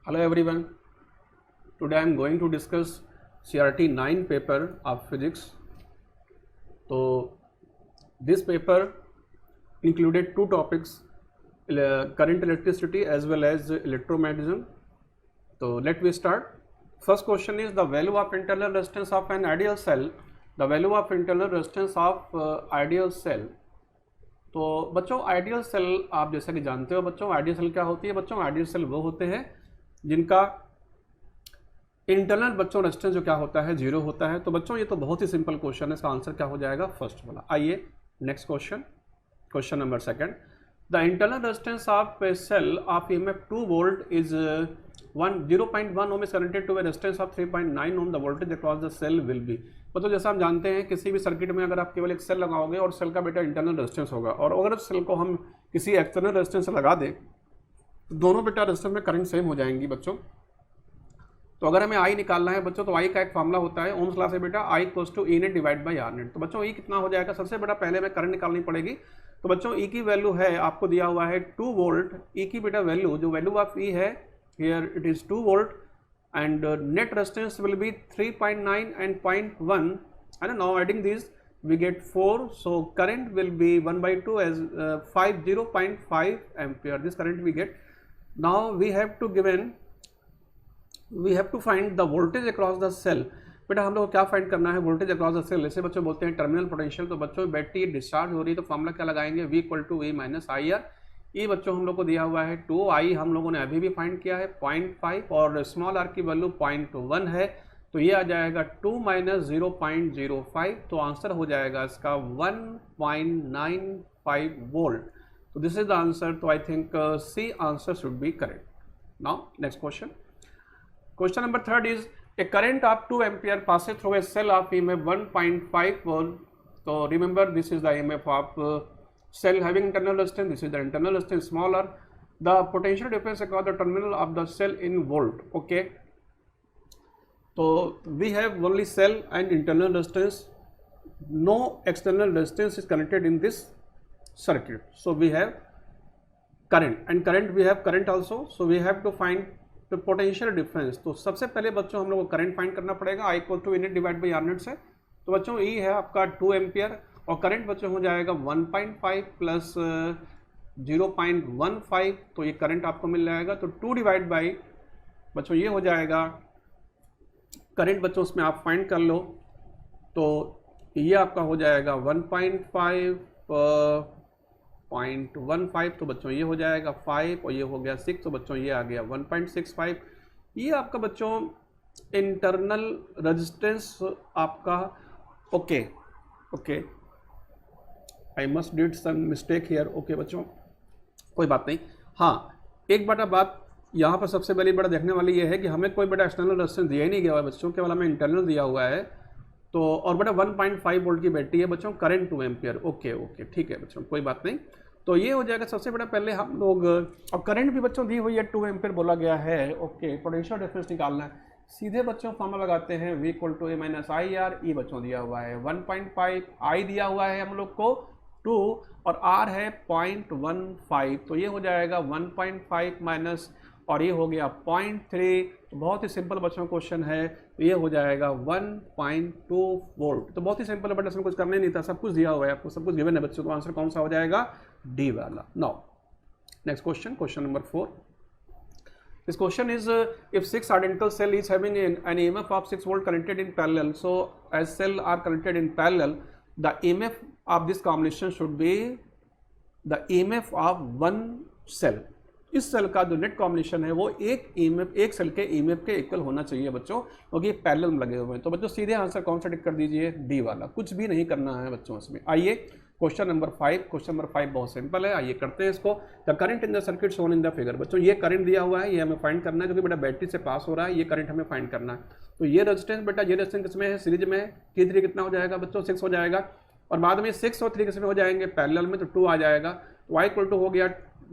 Hello everyone. Today I am going to discuss CRT 9 paper of physics. So this paper included two topics, current electricity as well as electromagnetism. So let me start. First question is the value of internal resistance of an ideal cell. The value of internal resistance of ideal cell. तो बच्चों ideal cell आप जैसा कि जानते हो बच्चों, ideal cell क्या होती है बच्चों? आइडियल सेल वो होते हैं जिनका इंटरनल बच्चों रेजिस्टेंस जो क्या होता है, जीरो होता है। तो बच्चों ये तो बहुत ही सिंपल क्वेश्चन है, इसका आंसर क्या हो जाएगा? फर्स्ट वाला। आइए next question, question number second. The internal resistance of a cell of EMF 2 volt is 0.1 ohm is connected to a resistance of 3.9 ohm. The voltage across the cell will be. तो जैसा हम जानते हैं किसी भी circuit में अगर आप केवल एक सेल लगाओगे और सेल का बेटा इंटरनल रेजिस्टेंस होगा, और अगर उस सेल को हम किसी एक्सटर्नल रेजिस्टेंस से लगा दें तो दोनों बेटा रेजिस्टेंस में करंट सेम हो जाएंगी बच्चों। तो अगर हमें आई निकालना है बच्चों तो आई का एक फॉर्मूला होता है ओम्स लॉ से बेटा, I equals to E net divide by R net. तो बच्चों ई कितना हो जाएगा? सबसे बड़ा पहले हमें करंट निकालनी पड़ेगी। तो बच्चों ई की वैल्यू है, आपको दिया हुआ है 2 वोल्ट। ई की बेटा वैल्यू, जो वैल्यू ऑफ ई है here it is 2 volt and net resistance will be 3.9 and 0.1, and now adding these we get 4, so current will be 1/2 as 0.5 ampere. This current we get. Now we have to find the voltage across the cell. बेटा हम लोग को क्या find करना है? Voltage across the cell. जैसे बच्चों बोलते हैं टर्मिनल पोटेंशियल। तो बच्चों बैटरी डिस्चार्ज हो रही है तो फॉर्मूला क्या लगाएंगे? V = V - IR। ये बच्चों हम लोग को दिया हुआ है 2, आई हम लोगों ने अभी भी फाइंड किया है 0.5, और स्मॉल आर की वैल्यू 0.1 है। तो ये आ जाएगा 2 - 0.05। तो आंसर हो जाएगा इसका 1.95 वोल्ट। तो दिस इज द आंसर। तो I think C answer should be correct. Now next question, question number third is a current of 2 ampere passes through a cell of EMF 1.5 volt. So remember this is the EMF of cell having internal resistance. This is the internal resistance smaller. The potential difference across the terminal of the cell in volt. Okay. So we have only cell and internal resistance. No external resistance is connected in this circuit. So we have current, and current we have current also. So we have to find the potential difference. तो सबसे पहले बच्चों हम लोग को current find करना पड़ेगा, I = E net divide by R net से। तो बच्चों E है आपका 2 एम्पियर और करंट बच्चों हो जाएगा 1.5 प्लस 0.15। तो ये करंट आपको मिल जाएगा। तो 2 डिवाइड बाई बच्चों ये हो जाएगा करंट बच्चों, उसमें आप फाइंड कर लो। तो ये आपका हो जाएगा 1.5 तो बच्चों ये हो जाएगा 5, और ये हो गया 6। तो बच्चों ये आ गया 1.65। ये आपका बच्चों इंटरनल रेजिस्टेंस आपका। Okay, I must did some mistake here. Okay बच्चों कोई बात नहीं। हाँ, एक बड़ा बात यहाँ पर सबसे पहली बड़ा देखने वाली ये है कि हमें कोई बड़ा एक्सटर्नल रेजिस्टेंस दिया ही नहीं गया है बच्चों, केवल हमें इंटरनल दिया हुआ है। तो और बड़ा 1.5 वोल्ट की बैटरी है बच्चों, करंट 2 एम्पियर। ओके ठीक है बच्चों, कोई बात नहीं। तो ये हो जाएगा सबसे बड़ा पहले हम लोग, और करंट भी बच्चों दी हुई है 2 एम्पियर बोला गया है। ओके, पोटेंशियल डिफरेंस निकालना है। सीधे बच्चों फॉर्मूला लगाते हैं V = A - IR। ई बच्चों दिया हुआ है 1.5, आई दिया हुआ है हम लोग को 2, और R है 0.15। तो ये हो जाएगा 1.5 माइनस, और ये हो गया 0.3। तो बहुत ही सिंपल बच्चों क्वेश्चन है। तो ये हो जाएगा 1.2 वोल्ट। तो बहुत ही सिंपल है, बट इसमें कुछ करना ही नहीं था, सब कुछ दिया हुआ है आपको, सब कुछ गिवन है बच्चों। तो आंसर कौन सा हो जाएगा? डी वाला। Now next question, question number 4। This question is if 6 identical cell is having an EMF of 6 volt connected in parallel. So as cell are connected in parallel, the EMF of this combination should be the EMF of one cell. इस cell का जो net combination है वो एक cell के EMF के equal होना चाहिए बच्चों, क्योंकि पैरेलल में लगे हुए हैं। तो बच्चों सीधे आंसर कौन सा टिक कर दीजिए? डी वाला। कुछ भी नहीं करना है बच्चों इसमें। आइए क्वेश्चन नंबर 5। क्वेश्चन नंबर 5 बहुत सिंपल है, आइए करते हैं इसको। The current in the circuit shown in the figure. बच्चों ये करंट दिया हुआ है, ये हमें फाइंड करना है, जो कि बेटा बैटरी से पास हो रहा है। ये करंट हमें फाइंड करना है। तो ये रेजिस्टेंस बेटा, ये रेजिस्टेंस किसमें है? सीरीज में है। T3 कितना हो जाएगा बच्चों? 6 हो जाएगा। और बाद में 6 और 3 किसमें हो जाएंगे? पैरेलल में। तो 2 आ जाएगा। तो Y = हो गया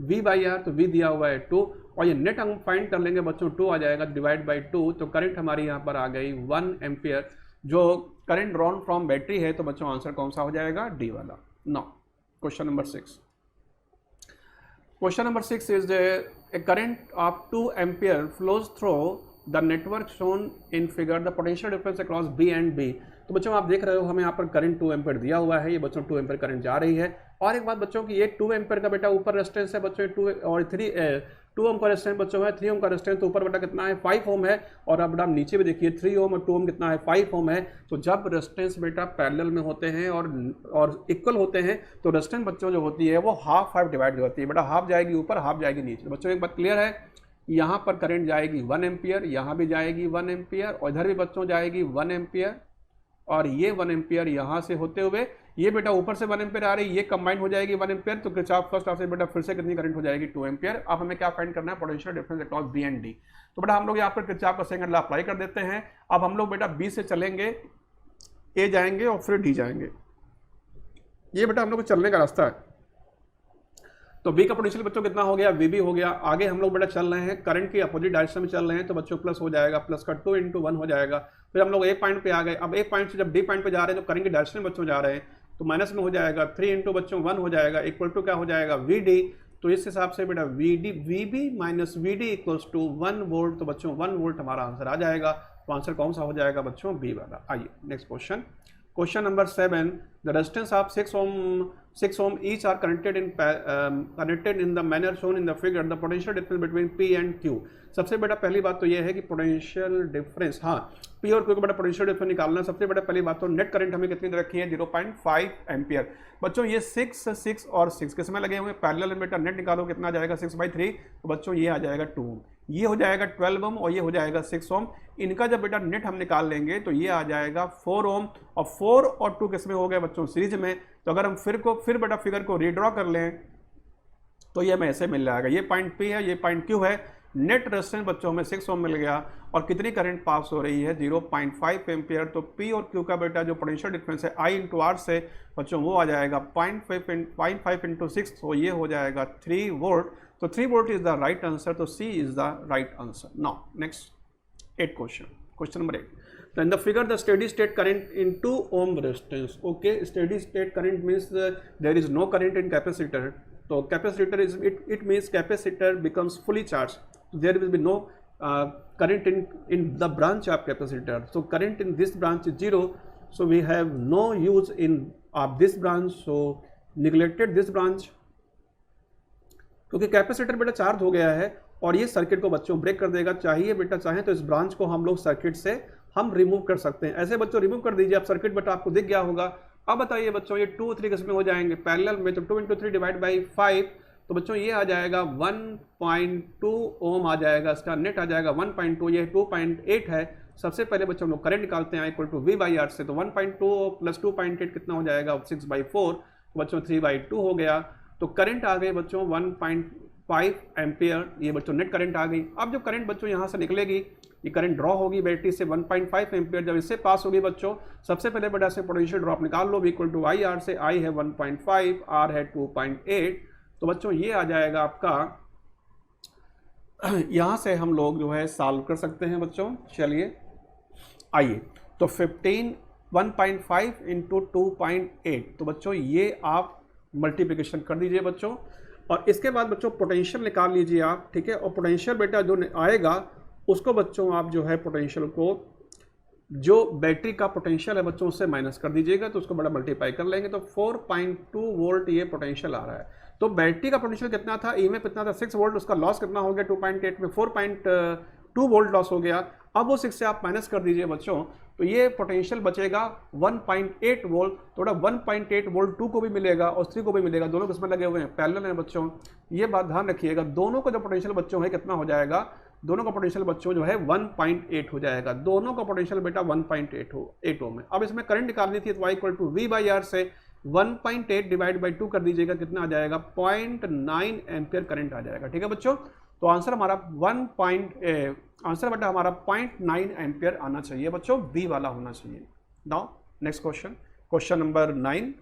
V/R। तो V दिया हुआ है 2, और ये नेट हम फाइंड कर लेंगे बच्चों, 2 आ जाएगा डिवाइड बाई 2। तो करंट हमारी यहाँ पर आ गई 1 एम्पियर, जो करंट ड्रॉन फ्रॉम बैटरी है। तो बच्चों आंसर कौन सा हो जाएगा? डी वाला। Now question number 6। Question number 6 is a current of 2 ampere flows through the network shown in figure. The potential difference across B and B. तो बच्चों आप देख रहे हो हमें यहाँ पर करंट 2 एम्पियर दिया हुआ है, ये बच्चों 2 एम्पियर करंट जा रही है। और एक बात बच्चों की ये 2 एम्पियर का बेटा ऊपर रेजिस्टेंस है बच्चों 2 और 2 ओम का रेजिस्टेंस बच्चों है, 3 ओम का रेजिस्टेंस तो ऊपर बेटा कितना है 5 ओम है। और अब आप नीचे भी देखिए 3 ओम और 2 ओम कितना है 5 ओम है। तो जब रेजिस्टेंस बेटा पैरेलल में होते हैं और इक्वल होते हैं तो रेजिस्टेंस बच्चों जो होती है वो हाफ डिवाइड होती है बेटा, हाफ जाएगी ऊपर हाफ जाएगी नीचे। बच्चों एक बात क्लियर है, यहाँ पर करंट जाएगी 1 एम्पियर, यहाँ भी जाएगी 1 एम्पियर और इधर भी बच्चों जाएगी 1 एम्पियर और ये 1 एम्पियर यहाँ से होते हुए ये बेटा ऊपर से 1 एम्पियर आ रही है, ये कंबाइन हो जाएगी 1 एम्पियर। तो किरचॉफ फर्स्ट लॉ से बेटा फिर से कितनी करंट हो जाएगी 2 एम्पियर। अब हमें क्या फाइंड करना है, potential difference across B and D. तो बेटा हम लोग यहाँ पर किरचॉफ का सेकंड लॉ अप्लाई कर देते हैं। अब हम लोग बेटा बी से चलेंगे, ए जाएंगे और फिर डी जाएंगे। ये बेटा हम लोग को चलने का रास्ता है। तो बी का पोटेंशियल बच्चों कितना हो गया, वी हो गया। आगे हम लोग बेटा चल रहे हैं करंट की अपोजिट डायरेक्शन में चल रहे हैं तो बच्चों प्लस हो जाएगा, प्लस का 2 × 1 हो जाएगा। फिर हम लोग ए पॉइंट पे आ गए। अब ए पॉइंट से जब डी पॉइंट पे जा रहे हैं तो करंट की डायरेक्शन में बच्चों जा रहे हैं तो माइनस में हो जाएगा, 3 × बच्चों 1 हो जाएगा, इक्वल टू क्या हो जाएगा वी डी। तो इस हिसाब से बेटा V B minus V D equals to 1 volt. तो बच्चों 1 वोल्ट हमारा आंसर आ जाएगा। तो आंसर कौन सा हो जाएगा बच्चों, बी वाला। आइए next question. Question number 7. The resistance of 6 ohm each are connected in the manner shown in the figure. The potential difference between P and Q. सबसे बड़ा पहली बात तो ये है कि पोटेंशियल डिफरेंस, हाँ P और Q का बड़ा पोटेंशियल डिफरेंस निकालना। सबसे बड़ा पहली बात तो नेट करंट हमें कितनी रखी है 0.5 एम्पियर। बच्चों ये 6 और 6 किस में लगे हुए पैरेलल एमीटर, नेट निकालो कितना आ जाएगा 6/3। तो बच्चों ये आ जाएगा 2 ओम, ये हो जाएगा 12 ओम और ये हो जाएगा 6 ओम। इनका जब बेटा नेट हम निकाल लेंगे तो ये आ जाएगा 4 ओम और 4 और 2 किस में हो गए बच्चों सीरीज में। तो अगर हम फिर बेटा फिगर को रीड्रॉ कर लें तो ये हमें ऐसे मिल जाएगा, ये पॉइंट P है ये पॉइंट Q है। नेट रेजिस्टेंस बच्चों में 6 ओम मिल गया और कितनी करंट पास हो रही है 0.5 एम्पियर। तो P और Q का बेटा जो पोटेंशियल डिफरेंस है I × R से बच्चों वो आ जाएगा 0.5 × 6, तो ये हो जाएगा 3 वोल्ट। तो 3 volt is the right answer, तो C is the right answer. Now next 8 question number 8. So in the figure, the steady state current in 2 ohm resistance. Okay, steady state current means there is no current in capacitor. So capacitor is it means capacitor becomes fully charged. There will be no current in the branch of capacitor. So current in this branch is 0. So we have no use in of this branch. So neglected this branch. क्योंकि capacitor बेटा charge हो गया है और ये circuit को बच्चों break कर देगा। चाहिए बेटा चाहें तो इस ब्रांच को हम लोग सर्किट से हम रिमूव कर सकते हैं। ऐसे बच्चों रिमूव कर दीजिए, आप सर्किट बेटा आपको दिख गया होगा। अब बताइए बच्चों ये 2 3 किस में हो जाएंगे पैरेलल में, तो 2 × 3 डिवाइड बाई 5। तो बच्चों ये आ जाएगा 1.2 ओम आ जाएगा, इसका नेट आ जाएगा 1.2, ये 2.8 है। सबसे पहले बच्चों हम लोग करंट निकालते हैं इक्वल टू V/R से। तो 1.2 प्लस 2.8 कितना हो जाएगा 6/4, तो बच्चों 3/2 हो गया। तो करंट आ गए बच्चों 1.5 एम्पियर, ये बच्चों नेट करंट आ गई। अब जो करंट बच्चों यहाँ से निकलेगी ये करंट ड्रॉ होगी बैटरी से 1.5 एम्पियर। जब इससे पास होगी बच्चों सबसे पहले बेटा से पोटेंशियल ड्रॉप निकाल लो, इक्वल टू IR से। I है 1.5, R है 2.8। तो बच्चों ये आ जाएगा आपका, यहाँ से हम लोग जो है सॉल्व कर सकते हैं बच्चों। चलिए आइए, तो 1.5 × 2.8, तो बच्चों ये आप मल्टीप्लिकेशन कर दीजिए बच्चों। और इसके बाद बच्चों पोटेंशियल निकाल लीजिए आप, ठीक है। और पोटेंशियल बेटा जो आएगा उसको बच्चों आप जो है पोटेंशियल को जो बैटरी का पोटेंशियल है बच्चों उससे माइनस कर दीजिएगा, तो उसको बड़ा मल्टीप्लाई कर लेंगे। तो 4.2 वोल्ट ये पोटेंशियल आ रहा है। तो बैटरी का पोटेंशियल कितना था, ई में कितना था 6 वोल्ट, उसका लॉस कितना हो गया 2.8 में 4.2 वोल्ट लॉस हो गया। अब वो 6 से आप माइनस कर दीजिए बच्चों, तो ये पोटेंशियल बचेगा 1.8 वोल्ट। थोड़ा 1.8 वोल्ट 2 को भी मिलेगा और 3 को भी मिलेगा, दोनों किसमें लगे हुए हैं पैरेलल हैं बच्चों। ये बात ध्यान रखिएगा, दोनों का जो पोटेंशियल बच्चों है कितना हो जाएगा, दोनों का पोटेंशियल बच्चों जो है 1.8 हो जाएगा। दोनों का पोटेंशियल बेटा 1.8 ओम है। अब इसमें करंट निकालनी थी तो इक्वल टू V/R से 1.8 डिवाइड बाई 2 कर दीजिएगा, कितना आ जाएगा 0.9 एम्पियर करंट आ जाएगा, ठीक है बच्चों। तो आंसर हमारा आंसर बेटा हमारा 0.9 एम्पियर आना चाहिए बच्चों, बी वाला होना चाहिए। Now next question number 9.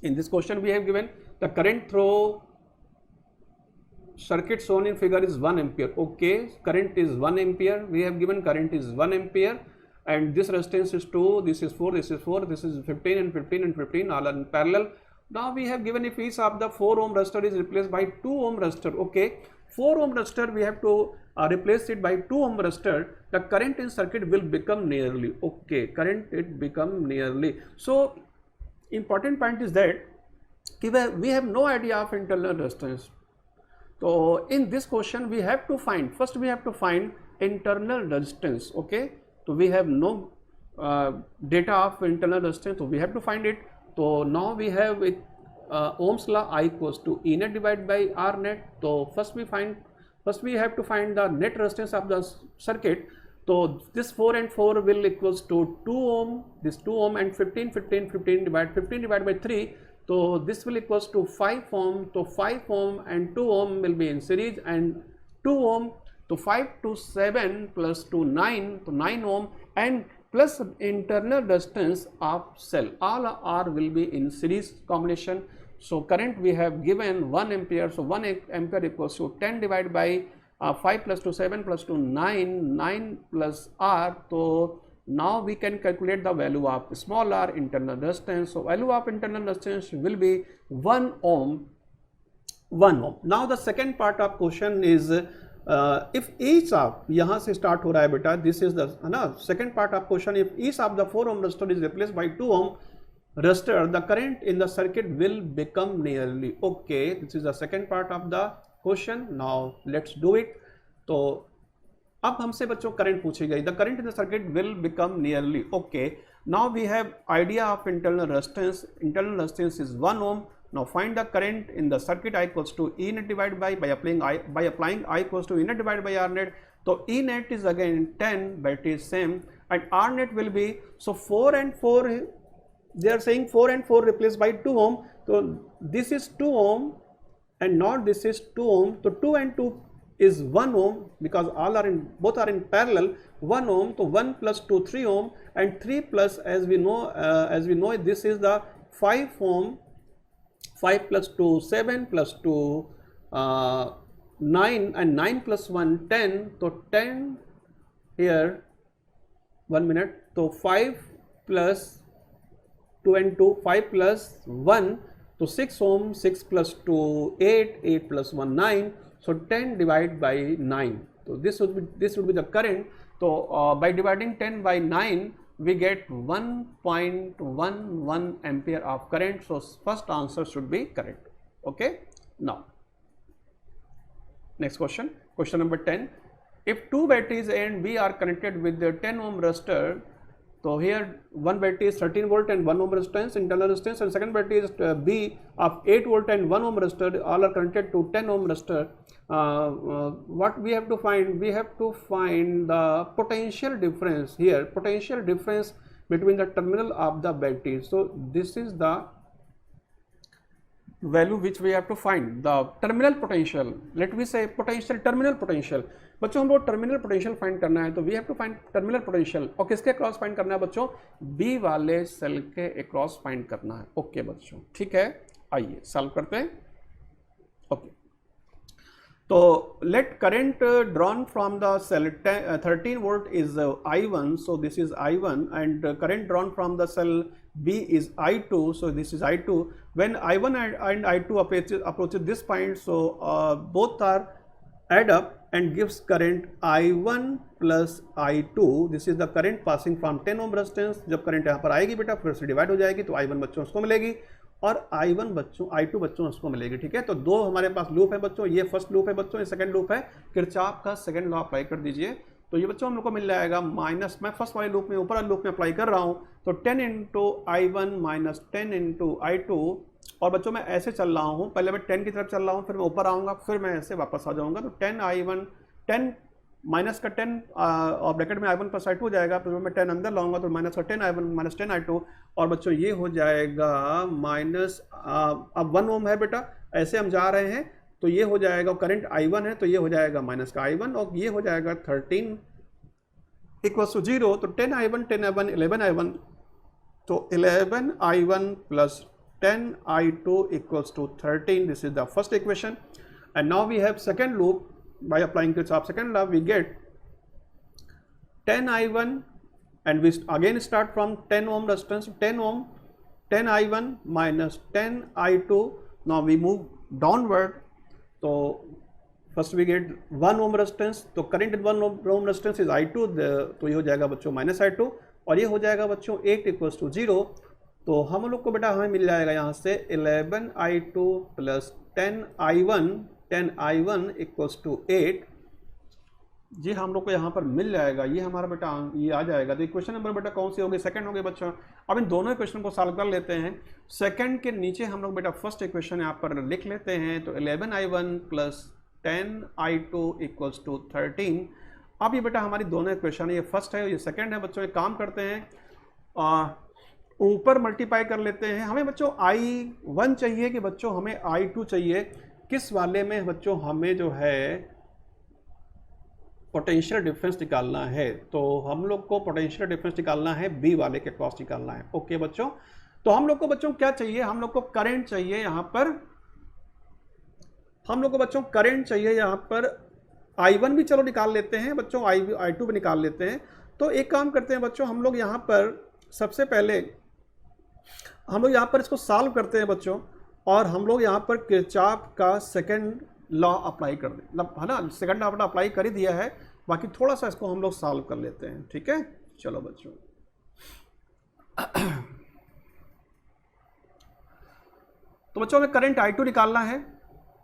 In this question we have given the current through circuit shown in figure is 1 ampere. Okay, current is 1 ampere. We have given current is 1 ampere and this resistance is 2, this is 4, this is 4, this is 15 and 15 and 15 all are in parallel. Now we have given if each of the 4 ohm resistor is replaced by 2 ohm resistor. Okay, 4 ohm resistor we have to replace it by 2 ohm resistor. The current in circuit will become nearly. Okay, current it become nearly. So important point is that we have no idea of internal resistance. So in this question we have to find, first we have to find internal resistance. Okay, so we have no data of internal resistance, so we have to find it. So now we have it, Ohm's law, I equals to E net divided by R net. So first we have to find the net resistance of the circuit. So this 4 and 4 will equals to 2 ohm, this 2 ohm, and 15 divided by 3. So this will equals to 5 ohm. So 5 ohm and 2 ohm will be in series, and 2 ohm, to 5 to 7 plus to 9, to 9 ohm, and plus internal resistance of cell, all R will be in series combination. So current we have given 1 ampere, so 1 ampere equals to 10 divided by 5 plus to 7 plus to 9 plus R. So now we can calculate the value of small r, internal resistance. So value of internal resistance will be 1 ohm. Now the second part of question is if each of, यहाँ से start हो रहा है बेटा, this is the है ना second part of question. If each of the 4 ohm resistor is replaced by 2 ohm resistor, the current in the circuit will become nearly. Okay, this is the second part of the question. Now let's do it. तो अब हमसे बच्चों current पूछी गई, the current in the circuit will become nearly. Okay, now we have idea of internal resistance is 1 ohm. Now find the current in the circuit. I equals to E net divided by applying I equals to E net divided by R net. So E net is again 10, but it is same, and R net will be, so 4 and 4, they are saying 4 and 4 replaced by 2 ohm. So this is 2 ohm and not this is 2 ohm. So 2 and 2 is 1 ohm because all are in, both are in parallel. 1 ohm, so 1 plus 2 3 ohm, and 3 plus, as we know this is the 5 ohm. 5 plus 2 7 plus 2 9, and 9 plus 1 10. So 10 here, 1 minute. So 5 plus 2 and 2, 5 plus 1, so 6 ohm. 6 plus 2 8, 8 plus 1 9. So 10 divided by 9. So this would be the current. So by dividing 10 by 9, we get 1.11 ampere of current. So first answer should be correct. Okay, now next question, question number 10. If two batteries A and B are connected with the 10 ohm resistor, so here one battery is 13 volt and 1 ohm resistance, internal resistance, and second battery is B of 8 volt and 1 ohm resistor, all are connected to 10 ohm resistor. What we have to find? We have to find the potential difference here, potential difference between the terminal of the battery. So this is the value which we have to find, the terminal potential. Let me say potential, terminal potential. बच्चों हमको terminal potential find करना है, तो we have to find terminal potential. और किसके across find करना है बच्चों? बी वाले सेल के अक्रॉस फाइंड करना है. ओके बच्चों, ठीक है, आइए सॉल्व करते हैं. ओके, तो let current drawn from the cell 13 volt is I1, so this is I1, and current drawn from the cell B is I2, so this is I2. When I1 and I2 approaches this point, so both are add up and gives current I1 plus I2. This is the current passing from 10 ohm resistance. जब current यहाँ पर आएगी बेटा फिर से divide हो जाएगी, तो I1 बच्चों उसको मिलेगी और I1 बच्चों I2 बच्चों उसको मिलेगी. ठीक है, तो दो हमारे पास लूप है बच्चों. ये फर्स्ट लूप है बच्चों, ये सेकंड लूप है. किरचॉफ का सेकंड लॉ अप्लाई कर दीजिए. तो ये बच्चों हम लोग को मिल जाएगा माइनस, मैं फर्स्ट वाले लूप में ऊपर वाले लूप में अप्लाई कर रहा हूँ, तो 10 into I1 minus 10 into I2. और बच्चों मैं ऐसे चल रहा हूँ, पहले मैं 10 की तरफ चल रहा हूँ, फिर मैं ऊपर आऊँगा, फिर मैं ऐसे वापस आ जाऊँगा. तो 10 I1, 10 माइनस का 10 और ब्रैकेट में I1 प्लस I2 हो जाएगा. फिर मैं 10 अंदर लाऊंगा तो माइनस का 10 I1 माइनस 10 I2. और बच्चों ये हो जाएगा माइनस, अब 1 ओम है बेटा, ऐसे हम जा रहे हैं, तो ये हो जाएगा, करंट I1 है तो ये हो जाएगा माइनस का I1, और ये हो जाएगा 13 इक्वल्स टू 0. तो 10 I1 11 I1, तो 11 I1 plus 10 I2 equals to 13. This is the first equation. And now we have second loop. By applying Kirchhoff's second law, we get 10 I1, and we again start from 10 ohm resistance. 10 ohm, 10I1 minus 10I2. Now we move downward. तो first we get 1 ohm resistance, तो current in 1 ohm resistance is I2, तो ये हो जाएगा बच्चों -I2, और ये हो जाएगा बच्चों 8 = 0। तो हम लोग को बेटा हमें मिल जाएगा यहाँ से 11I2 प्लस 10I1 = 8। जी हम लोग को यहाँ पर मिल जाएगा, ये हमारा बेटा ये आ जाएगा। तो इक्वेशन नंबर बेटा कौन सी होगी? सेकंड होगी बच्चों। अब इन दोनों इक्वेशन को सॉल्व कर लेते हैं। सेकंड के नीचे हम लोग बेटा फर्स्ट इक्वेशन यहाँ पर लिख लेते हैं। तो 11I1 प्लस 10I2 = 13। अब ये बेटा हमारी दोनों इक्वेशन है, ये फर्स्ट है ये सेकंड है बच्चों। एक काम करते हैं, ऊपर मल्टीप्लाई कर लेते हैं। हमें बच्चों I1 चाहिए कि बच्चों हमें I2 चाहिए? किस वाले में बच्चों हमें जो है पोटेंशियल डिफरेंस निकालना है? तो हम लोग को पोटेंशियल डिफरेंस निकालना है बी वाले के क्रॉस निकालना है। ओके बच्चों, तो हम लोग को बच्चों क्या चाहिए? हम लोग को करंट चाहिए यहाँ पर, हम लोग को बच्चों करंट चाहिए यहाँ पर। I1 भी चलो निकाल लेते हैं बच्चों, I2 भी निकाल लेते हैं। तो एक काम करते हैं बच्चों, हम लोग यहाँ पर सबसे पहले हम लोग यहाँ पर इसको सॉल्व करते हैं बच्चों, और हम लोग यहाँ पर किरचॉफ का सेकंड लॉ अप्लाई कर दें, है ना। सेकंड लॉ अप्लाई कर ही दिया है, बाकी थोड़ा सा इसको हम लोग सॉल्व कर लेते हैं। ठीक है, चलो बच्चों। तो बच्चों हमें करंट I2 निकालना है,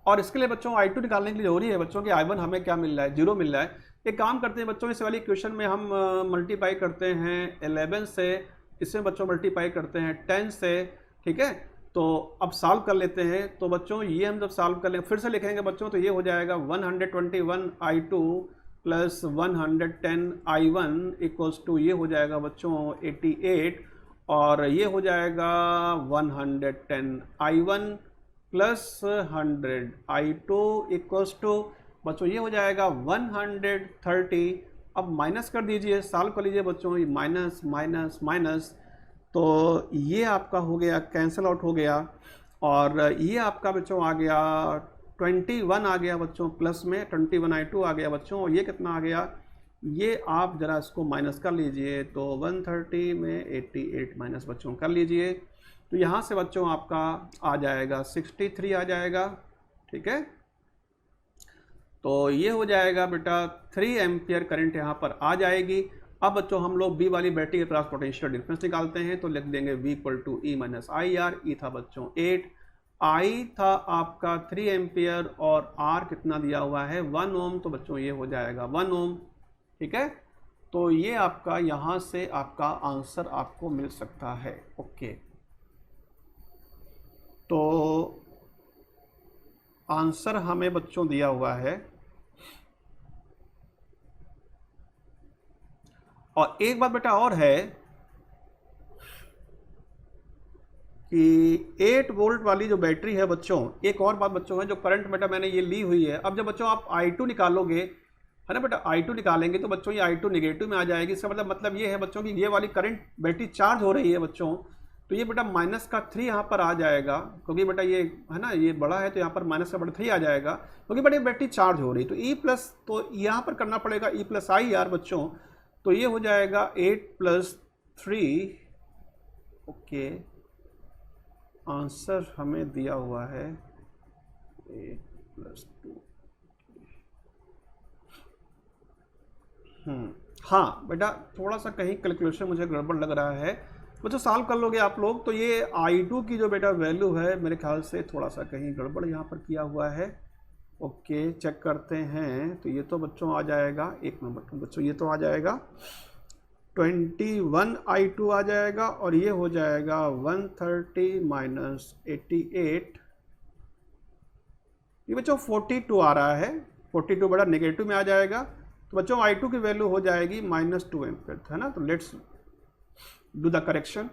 और इसके लिए बच्चों I2 निकालने के लिए जरूरी है बच्चों कि I1 हमें क्या मिल रहा है? 0 मिल रहा है। एक काम करते हैं बच्चों, इस वाली इक्वेशन में हम मल्टीप्लाई करते हैं 11 से, इसमें बच्चों मल्टीप्लाई करते हैं 10 से। ठीक है, तो अब सॉल्व कर लेते हैं। तो बच्चों ये हम जब सॉल्व कर लेंगे, फिर से लिखेंगे बच्चों, तो ये हो जाएगा 121I2 प्लस 110I1 = ये हो जाएगा बच्चों 88, और ये हो जाएगा 110I1 प्लस 100I2 = बच्चों ये हो जाएगा 130। अब माइनस कर दीजिए, सॉल्व कर लीजिए बच्चों, ये माइनस माइनस माइनस, तो ये आपका हो गया कैंसिल आउट हो गया, और ये आपका बच्चों आ गया 21 आ गया बच्चों, प्लस में 21I2 आ गया बच्चों, और ये कितना आ गया? ये आप ज़रा इसको माइनस कर लीजिए, तो 130 में 88 माइनस बच्चों कर लीजिए, तो यहाँ से बच्चों आपका आ जाएगा 63 आ जाएगा। ठीक है, तो ये हो जाएगा बेटा 3 एम्पियर करंट यहाँ पर आ जाएगी। अब बच्चों हम लोग बी वाली बैटरी के पास पोटेंशियल डिफरेंस निकालते हैं, तो लिख देंगे V = E - IR। ई था बच्चों 8, I था आपका 3 एम्पियर, और R कितना दिया हुआ है 1 ओम, तो बच्चों ये हो जाएगा 1 ओम। ठीक है, तो ये आपका यहाँ से आपका आंसर आपको मिल सकता है। ओके, तो आंसर हमें बच्चों दिया हुआ है, और एक बात बेटा और है कि 8 वोल्ट वाली जो बैटरी है बच्चों, एक और बात बच्चों है, जो करंट बेटा मैंने ये ली हुई है। अब जब बच्चों आप I2 निकालोगे, है ना बेटा, I2 निकालेंगे तो बच्चों ये I2 नेगेटिव में आ जाएगी। इसका मतलब ये है बच्चों कि ये वाली करंट बैटरी चार्ज हो रही है बच्चों, तो ये बेटा -3 यहाँ पर आ जाएगा, क्योंकि बेटा ये है ना, ये बड़ा है तो यहाँ पर -3 आ जाएगा, क्योंकि बेटा बैटरी चार्ज हो रही है। तो E+, तो यहाँ पर करना पड़ेगा E + IR बच्चों, तो ये हो जाएगा 8 + 3। ओके, आंसर हमें दिया हुआ है 8 + 2। हाँ बेटा, थोड़ा सा कहीं कैलकुलेशन मुझे गड़बड़ लग रहा है बच्चों, सॉल्व कर लोगे आप लोग। तो ये I2 की जो बेटा वैल्यू है, मेरे ख्याल से थोड़ा सा कहीं गड़बड़ यहाँ पर किया हुआ है। ओके, चेक करते हैं। तो ये तो बच्चों आ जाएगा, एक नंबर बच्चों, ये तो आ जाएगा 21I2 आ जाएगा, और ये हो जाएगा 130 - 88, ये बच्चों 42 आ रहा है। 42 बड़ा नेगेटिव में आ जाएगा, तो बच्चों I2 की वैल्यू हो जाएगी -2 एम्पियर, है ना। तो लेट्स डू द करेक्शन।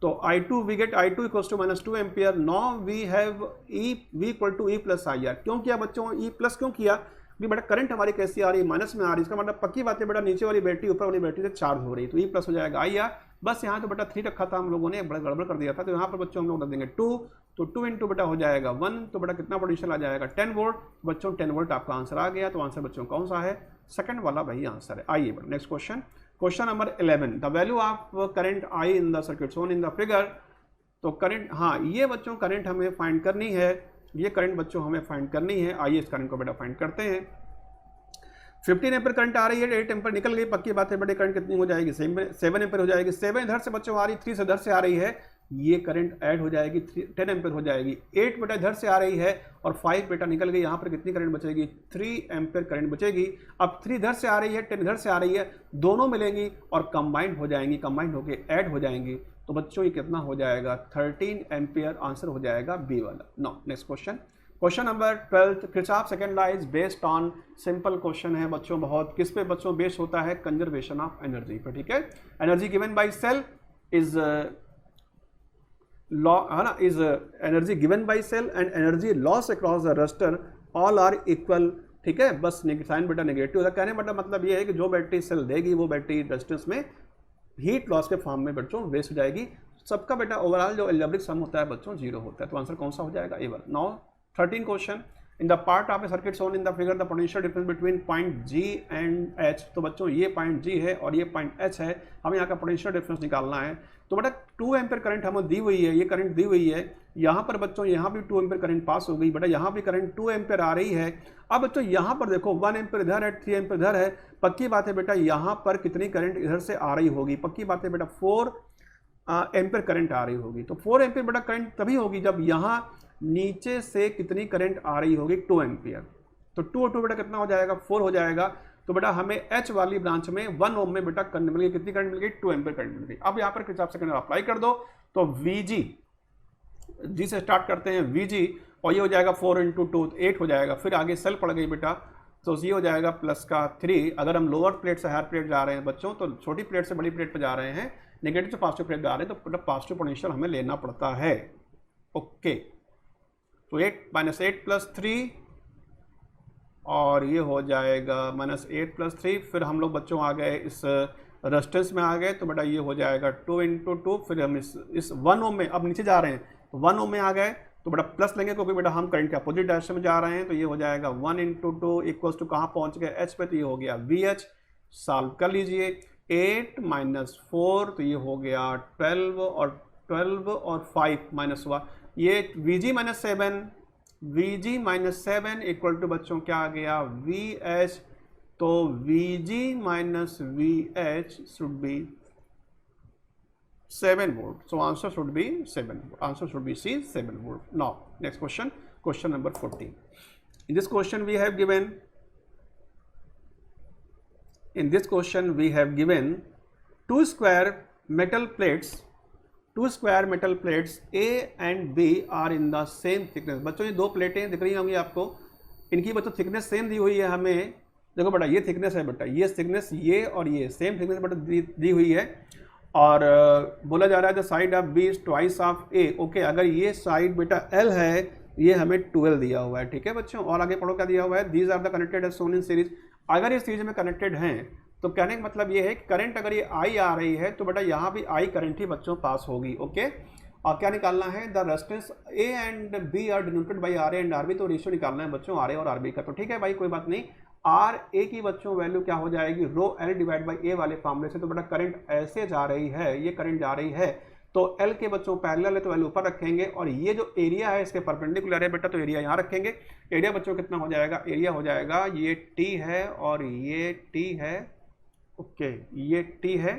तो I2 we get I2 = -2 ampere. Now we have V = E + IR। क्यों किया बच्चों E+? क्यों किया? भी बेटा करंट हमारी कैसी आ रही है? माइनस में आ रही है, इसका मतलब पक्की बात है बेटा, नीचे वाली बैटरी ऊपर वाली बैटरी से चार्ज हो रही है, तो E+ हो जाएगा IR। बस यहाँ तो बेटा 3 रखा था हम लोगों ने, बड़ा गड़बड़ कर दिया था, तो यहाँ पर बच्चों हम लोग रख देंगे 2, तो 2 × बेटा हो जाएगा 1, तो बेटा कितना पोटेंशियल आ जाएगा 10 वोल्ट। बच्चों 10 वोल्ट आपका आंसर आ गया। तो आंसर बच्चों कौन सा है? सेकंड वाला वही आंसर है। आइए बेटा next question, question number 11। The value of current I in the circuit shown in the figure तो करंट, हाँ ये बच्चों करंट हमें फाइंड करनी है, ये करंट बच्चों हमें फाइंड करनी है। आइए इस करंट को बेटा फाइंड करते हैं। 15 एम्पीयर करंट आ रही है, 8 एम्पीयर निकल गई, पक्की बात है बेटे करंट कितनी हो जाएगी, 7 एम्पीयर हो जाएगी। 7 इधर से बच्चों आ रही, 3 से इधर से आ रही है, ये करंट ऐड हो जाएगी, 10 एम्पीयर हो जाएगी। 8 बेटा इधर से आ रही है और 5 बेटा निकल गई, यहाँ पर कितनी करंट बचेगी, 3 एम्पीयर करंट बचेगी। अब 3 इधर से आ रही है, 10 इधर से आ रही है, दोनों मिलेंगी और कंबाइंड हो जाएंगी, कंबाइंड होकर ऐड हो जाएंगी। तो बच्चों ये कितना हो जाएगा, 13 एम्पीयर आंसर हो जाएगा बी वाला। No next question, question number 12, Kirchhoff second law is based on, simple question है बच्चों, बहुत किस पे बच्चों बेस होता है, कंजर्वेशन ऑफ एनर्जी पे, ठीक है। Energy given by cell is law, है ना, is energy given by cell and energy loss across the resistor all are equal, ठीक है। बस साइन बेटा नेगेटिव होता है, कहने बेटा मतलब ये है कि जो बैटरी सेल देगी वो बैटरी रेजिस्टेंस में हीट लॉस के फॉर्म में बच्चों वेस्ट हो जाएगी। सबका बेटा ओवरऑल जो एल्जेब्रिक सम होता है बच्चों 0 होता है। तो आंसर कौन सा हो जाएगा, ए वाला। Now 13 question, in the part of A circuit shown in the figure the potential difference between point G and H। तो बच्चों ये पॉइंट G है और ये पॉइंट H है, हमें यहाँ का पोटेंशियल डिफरेंस निकालना है। तो बेटा 2 एम्पीयर करंट हमें दी हुई है, ये करंट दी हुई है, यहाँ पर बच्चों यहाँ भी 2 एम्पीयर करंट पास हो गई, बेटा यहाँ भी करंट 2 एम्पीयर आ रही है। अब बच्चों यहाँ पर देखो 1 एम्पीयर इधर है, 3 एम्पीयर इधर है, पक्की बात है बेटा यहाँ पर कितनी करंट इधर से आ रही होगी, पक्की बात है बेटा 4 एम्पीयर करंट आ रही होगी। तो 4 एम्पीयर बेटा करंट तभी होगी जब यहाँ नीचे से कितनी करंट आ रही होगी, 2 एम्पीयर। तो 2 और 2 बेटा कितना हो जाएगा, 4 हो जाएगा। तो बेटा हमें H वाली ब्रांच में 1 ओम में बेटा करंट मिल गई, कितनी करंट मिल गई, 2 एम्पीयर करंट मिल गई। अब यहाँ पर किरचॉफ सेकंड लॉ अप्लाई कर दो, तो VG, G से स्टार्ट करते हैं VG, और ये हो जाएगा 4 × 2 8 हो जाएगा। फिर आगे सेल पड़ गई बेटा, तो ये हो जाएगा प्लस का 3। अगर हम लोअर प्लेट से हायर प्लेट जा रहे हैं बच्चों, तो छोटी प्लेट से बड़ी प्लेट पर जा रहे हैं, नेगेटिव से पॉजिटिव प्लेट जा रहे हैं, तो पॉजिटिव पोटेंशियल हमें लेना पड़ता है। ओके, तो 8 - 8 + 3 और ये हो जाएगा -8 + 3। फिर हम लोग बच्चों आ गए इस रेजिस्टेंस में आ गए, तो बेटा ये हो जाएगा 2 × 2। फिर हम इस 1 ओम में अब नीचे जा रहे हैं, तो 1 ओम में आ गए, तो बेटा प्लस लेंगे क्योंकि बेटा हम करंट के अपोजिट डायरेक्शन में जा रहे हैं। तो ये हो जाएगा 1 × 2 इक्वल्स टू कहाँ पहुँच गए, H पे, तो ये हो गया VH। सॉल्व कर लीजिए, 8 - 4 तो ये हो गया 12 और 5 -1, ये VG - 7 इक्वल टू बच्चों क्या आ गया, VH। तो VG - VH should be 7 volt. So answer should be 7 volt, answer should be C 7 volt. Now next question, question number 14। In this question we have given, in this question we have given 2 square metal plates A and B are in the same thickness। बच्चों ये 2 प्लेटें दिख रही होंगी आपको, इनकी बच्चों thickness same दी हुई है हमें। देखो बेटा ये थिकनेस है बेटा, ये थिकनेस, ये और ये सेम थिकनेस बेटा दी हुई है, और बोला जा रहा है the side of B is twice of A। Okay, अगर ये साइड बेटा L है, ये हमें 12 दिया हुआ है, ठीक है बच्चों। और आगे पढ़ो क्या दिया हुआ है, these are the connected as shown in series. अगर इस सीरीज में कनेक्टेड हैं तो कहने का मतलब ये है कि करंट अगर ये I आ रही है तो बेटा यहाँ भी I करंट ही बच्चों पास होगी। ओके, और क्या निकालना है, the resistance A and B are denoted by RA and RB। तो रेशियो निकालना है बच्चों RA और RB का। तो ठीक है भाई, कोई बात नहीं, RA की बच्चों वैल्यू क्या हो जाएगी, ρL/A वाले फॉर्मूले से। तो बेटा करंट ऐसे जा रही है, ये करंट जा रही है, तो L के बच्चों पैरेलल है तो L ऊपर रखेंगे, और ये जो एरिया है इसके परपेंडिकुलर है बेटा, तो एरिया यहाँ रखेंगे। एरिया बच्चों कितना हो जाएगा, एरिया हो जाएगा, ये T है और ये T है। ओके, ये T है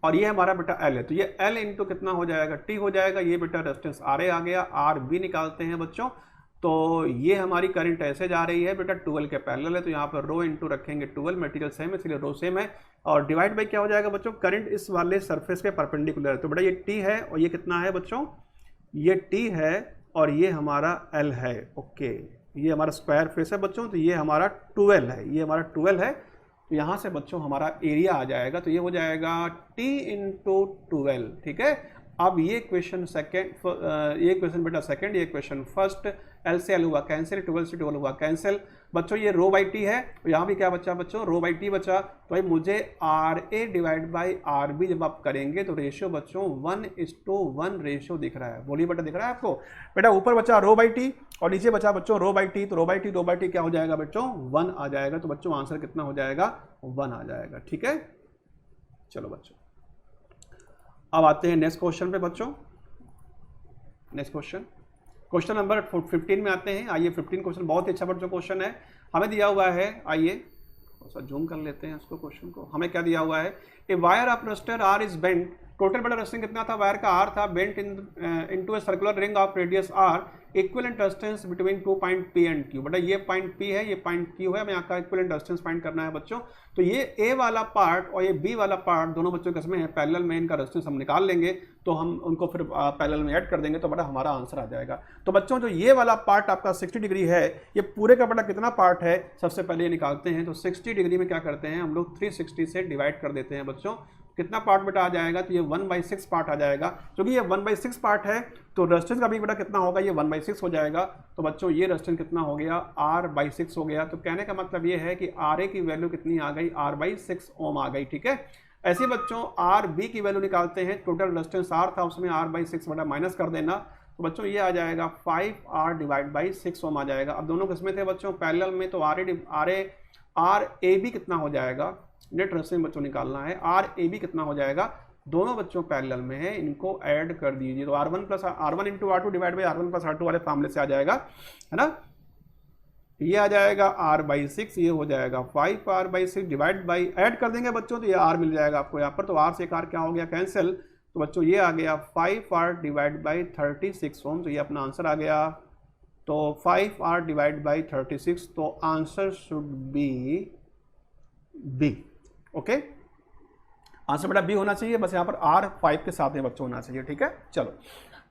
और ये हमारा बेटा L है, तो ये L इंटू कितना हो जाएगा, T हो जाएगा। ये बेटा रेजिस्टेंस RA आ गया, RB निकालते हैं बच्चों। तो ये हमारी करंट ऐसे जा रही है बेटा, 12 के पैरेलल है, तो यहाँ पर रो इंटू रखेंगे 12, मटेरियल सेम है इसलिए रो सेम है, और डिवाइड बाई क्या हो जाएगा बच्चों, करंट इस वाले सरफेस के परपेंडिकुलर है। तो बेटा ये T है और ये कितना है बच्चों, ये T है और ये हमारा L है। ओके, ये हमारा स्क्वायर फेस है बच्चों, तो ये हमारा 12 है, ये हमारा 12 है। तो यहाँ से बच्चों हमारा एरिया आ जाएगा, तो ये हो जाएगा T × 12, ठीक है। अब ये क्वेश्चन सेकंड, ये क्वेश्चन बेटा सेकंड, ये क्वेश्चन फर्स्ट। L से L हुआ कैंसिल, 12 से 12 हुआ कैंसिल बच्चों। ये रो बाई T है, तो यहाँ भी क्या बचा बच्चों, रो बाई T बचा। तो भाई मुझे RA/RB जब आप करेंगे तो रेशियो बच्चों 1:1 रेशियो दिख रहा है। बोलिए बेटा, दिख रहा है आपको, बेटा ऊपर बचा रो बाई T और नीचे बचा बच्चों रो बाई T। तो रो बाई T क्या हो जाएगा बच्चों, 1 आ जाएगा। तो बच्चों आंसर कितना हो जाएगा, 1 आ जाएगा, ठीक है। चलो बच्चों, अब आते हैं नेक्स्ट क्वेश्चन पे बच्चों। नेक्स्ट क्वेश्चन नंबर 15 में आते हैं। आइए 15 क्वेश्चन बहुत ही अच्छा बच्चों क्वेश्चन है। हमें दिया हुआ है, आइए थोड़ा सा जूम कर लेते हैं इसको क्वेश्चन को। हमें क्या दिया हुआ है, a wire of resistor R is bent, total बड़ा रेजिस्टेंस कितना था, वायर का आर था, bent into a circular ring of radius R, equivalent resistance between 2 point P and Q. बेटा ये पॉइंट पी है, ये पॉइंट क्यू है, हमें यहाँ का इक्विवेलेंट रेजिस्टेंस फाइंड करना है बच्चों। तो ये ए वाला पार्ट और ये बी वाला पार्ट दोनों बच्चों के इसमें है, पैरेलल में इनका रेजिस्टेंस हम निकाल लेंगे, तो हम उनको फिर पैरेलल में ऐड कर देंगे, तो बड़ा हमारा आंसर आ जाएगा। तो बच्चों जो ये वाला पार्ट आपका 60 डिग्री है, ये पूरे का बड़ा कितना पार्ट है, सबसे पहले ये निकालते हैं। तो 60 डिग्री में क्या करते हैं हम लोग, 360 से डिवाइड कर देते हैं बच्चों। कितना पार्ट बेटा आ जाएगा, तो ये 1/6 पार्ट आ जाएगा। क्योंकि ये 1/6 पार्ट है तो रेजिस्टेंस का भी बेटा कितना होगा, ये 1/6 हो जाएगा। तो बच्चों ये रेजिस्टेंस कितना हो गया, R/6 हो गया। तो कहने का मतलब ये है कि RA की वैल्यू कितनी आ गई, R/6 ओम आ गई, ठीक है। ऐसे बच्चों RB की वैल्यू निकालते हैं, टोटल रेजिस्टेंस R था, उसमें R/6 बटा माइनस कर देना, तो बच्चों ये आ जाएगा 5R/6 ओम आ जाएगा। अब दोनों किसमें थे बच्चों, पैरेलल में, तो RAB कितना हो जाएगा, नेट रेजिस्टेंस बच्चों निकालना है, RAB कितना हो जाएगा, दोनों बच्चों पैरेलल में है, इनको ऐड कर दीजिए। तो R1 into R2 divide by R1 plus R2 वाले फॉर्मूले से आ जाएगा, है ना। ये आ जाएगा R/6, ये हो जाएगा 5R/6 डिवाइड बाई, ऐड कर देंगे बच्चों, तो ये R मिल जाएगा आपको यहाँ पर। तो R से एक R क्या हो गया, कैंसिल। तो बच्चों ये आ गया 5R डिवाइड बाई 36 ओम, तो ये अपना आंसर आ गया। तो 5R डिवाइड बाई 36, तो answer should be B. Okay, answer बेटा बी होना चाहिए, बस यहाँ पर R5 के साथ में बच्चों होना चाहिए, ठीक है। चलो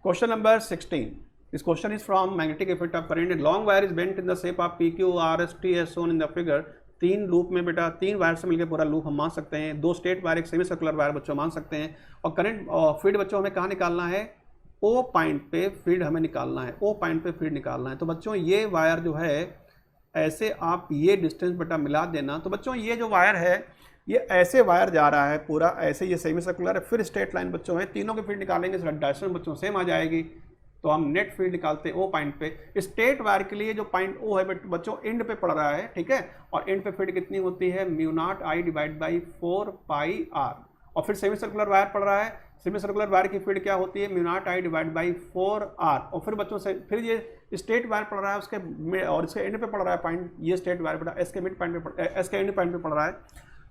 question number 16, this question is from magnetic effect of current, long wire is bent in the shape of PQRST as shown in the figure. 3 loop में बेटा 3 वायर से मिलकर पूरा लूप हम मान सकते हैं, 2 स्ट्रेट वायर, एक सेमी सर्कुलर वायर बच्चों मान सकते हैं। और करंट फीड बच्चों हमें कहाँ निकालना है, O पॉइंट पे फीड हमें निकालना है, O पॉइंट पे फीड निकालना है। तो बच्चों ये वायर जो है, ऐसे आप ये डिस्टेंस बेटा मिला देना। तो बच्चों ये जो वायर है, ये ऐसे वायर जा रहा है पूरा, ऐसे ये सेमी सर्कुलर है, फिर स्ट्रेट लाइन बच्चों है, तीनों की फील्ड निकालेंगे, डायरेक्शन बच्चों सेम आ जाएगी। तो हम नेट फील्ड निकालते हैं O पॉइंट पे। स्ट्रेट वायर के लिए जो पॉइंट O है बच्चों एंड पे पड़ रहा है, ठीक है। और एंड पे फील्ड कितनी होती है, μ0I डिवाइड बाई 4πr। और फिर सेमी सर्कुलर वायर पड़ रहा है, सेमी सर्कुलर वायर की फील्ड क्या होती है, μ0I डिवाइड बाई 4r। और फिर बच्चों से फिर ये स्ट्रेट वायर पड़ रहा है उसके, और इसके एंड पे पड़ रहा है पॉइंट, ये स्ट्रेट वायर बेटा एस के मिड पॉइंट पे, एस के एंड पॉइंट पे पड़ रहा है।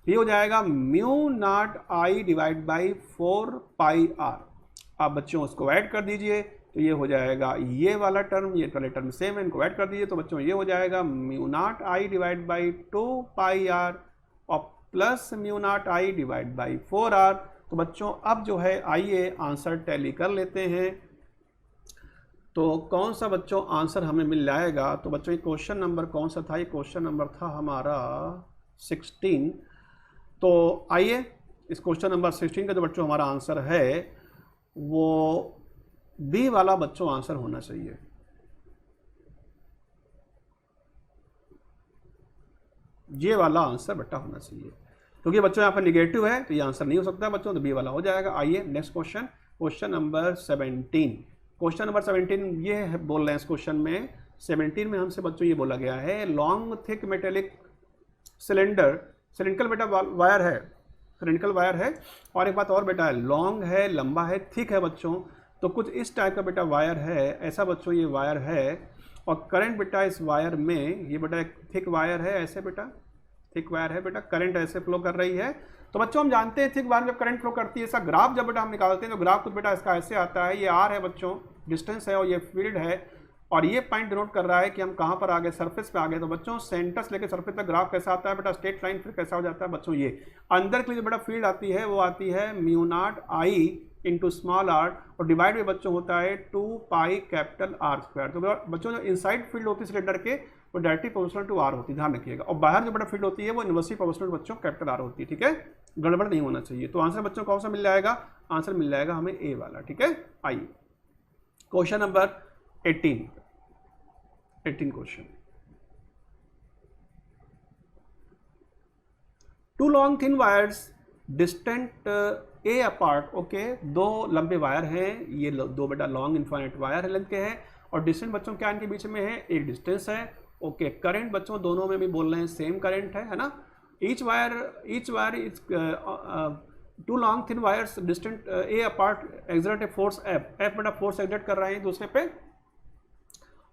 ये हो जाएगा μ0I डिवाइड बाई 4πr। आप बच्चों उसको ऐड कर दीजिए, तो ये हो जाएगा ये वाला टर्म, ये वाला टर्म सेम है, इनको ऐड कर दीजिए। तो बच्चों ये हो जाएगा μ0I डिवाइड बाई 2πr और plus μ0I divide by 4r। तो बच्चों अब जो है आइए आंसर टैली कर लेते हैं। तो कौन सा बच्चों आंसर हमें मिल जाएगा, तो बच्चों ये क्वेश्चन नंबर कौन सा था, ये क्वेश्चन नंबर था हमारा 16। तो आइए इस क्वेश्चन नंबर 16 का जो बच्चों हमारा आंसर है वो बी वाला बच्चों आंसर होना चाहिए। ये वाला आंसर बेटा होना चाहिए, क्योंकि बच्चों यहाँ पर निगेटिव है, तो ये आंसर नहीं हो सकता बच्चों, तो बी वाला हो जाएगा। आइए next question, question number 17। Question number 17 ये है, बोल रहे हैं इस क्वेश्चन में 17 में हमसे बच्चों ये बोला गया है, long thick metallic cylinder, cylindrical बेटा वायर है, सिलिंड्रिकल वायर है, और एक बात और बेटा है, लॉन्ग है, लंबा है, थिक है बच्चों। तो कुछ इस टाइप का बेटा वायर है, ऐसा बच्चों ये वायर है, और करंट बेटा इस वायर में, ये बेटा एक थिक वायर है, ऐसे बेटा थिक वायर है बेटा, करंट ऐसे फ्लो कर रही है। तो बच्चों हम जानते हैं थिक वायर जब करंट फ्लो करती है, ऐसा ग्राफ जब बेटा हम निकालते हैं तो ग्राफ कुछ बेटा इसका ऐसे आता है, ये R है बच्चों, डिस्टेंस है, और ये फील्ड है, और ये पॉइंट डिनोट कर रहा है कि हम कहाँ पर आ गए, सरफेस पे आ गए। तो बच्चों सेंटर से लेकर सरफेस तक ग्राफ कैसा आता है बेटा, स्ट्रेट लाइन, फिर कैसा हो जाता है बच्चों, ये अंदर के लिए जो बेटा फील्ड आती है वो आती है μ0I इंटू स्मॉल r, और डिवाइड में बच्चों होता है 2π कैपिटल R²। तो बच्चों जो इनसाइड फील्ड होती है सिलेंडर के, वो डायरेक्टली प्रोपोर्शनल टू R होती है, ध्यान रखिएगा, और बाहर जो बड़ा फील्ड होती है वो इनवर्सली प्रोपोर्शनल बच्चों कैपिटल R होती है, ठीक है, गड़बड़ नहीं होना चाहिए। तो आंसर बच्चों कौन सा मिल जाएगा, आंसर मिल जाएगा हमें ए वाला, ठीक है। आइए question number 18 question, two long thin wires distant a apart, okay, 2 लंबे वायर हैं, ये 2 बेटा लॉन्ग इनफाइनाइट वायर लेंथ के हैं, और डिस्टेंस बच्चों क्या इनके बीच में है, एक डिस्टेंस है, ओके। करंट बच्चों दोनों में भी बोल रहे हैं सेम करंट है ना। Each wire is two long thin wires distant a apart exert a force F, F बेटा फोर्स एक्सर्ट कर रहे हैं दूसरे पे,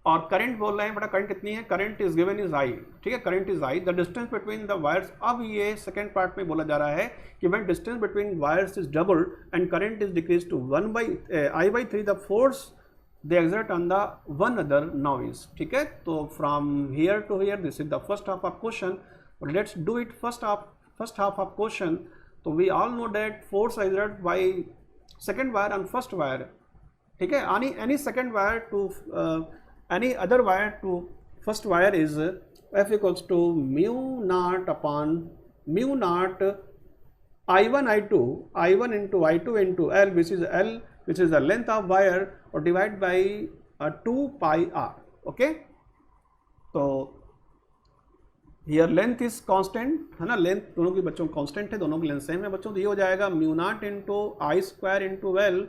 और करंट बोल रहे हैं बेटा करंट कितनी है, current is given is I, ठीक है, current is I, the distance between the wires. अब ये सेकंड पार्ट में बोला जा रहा है कि when distance between wires is doubled and current is decrease to 1/i/3 the force they exert on the one other now is, ठीक है। तो from here to here this is the first half of question, let's do it first half of question. तो we all know that force exert by second wire on first wire, ठीक है, any second wire to any other wire to first wire is F equals to mu naught upon mu naught I1 into I2 into L, which is the length of wire, or divide by 2 pi r, okay। तो here length is constant है ना, length दोनों की बच्चों constant है, दोनों की length same है बच्चों। तो ये हो जाएगा mu naught into I square into L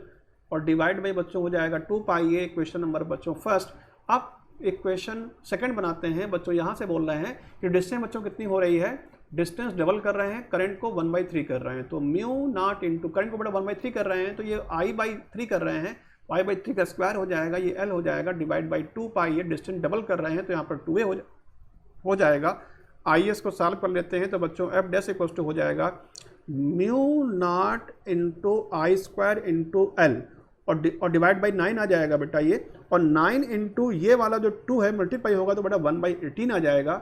और डिवाइड बाई बच्चों हो जाएगा 2 पाई। ये क्वेश्चन नंबर बच्चों फर्स्ट। अब एक क्वेश्चन सेकंड बनाते हैं बच्चों। यहाँ से बोल रहे हैं कि डिस्टेंस बच्चों कितनी हो रही है, डिस्टेंस डबल कर रहे हैं, करंट को 1/3 कर रहे हैं। तो म्यू नॉट इंटू करंट को बड़ा 1/3 कर रहे हैं, तो ये I/3 कर रहे हैं, I/3 का स्क्वायर हो जाएगा, ये L हो जाएगा, डिवाइड बाई 2 पाई। ये डिस्टेंस डबल कर रहे हैं तो यहाँ पर 2a हो जाएगा। IS को सॉल्व कर लेते हैं तो बच्चों F डैश इक्वल टू हो जाएगा mu naught into I square into L और डिवाइड बाई 9 आ जाएगा बेटा ये, और 9 इंटू ये वाला जो 2 है मल्टीप्लाई होगा तो बेटा 1/18 आ जाएगा,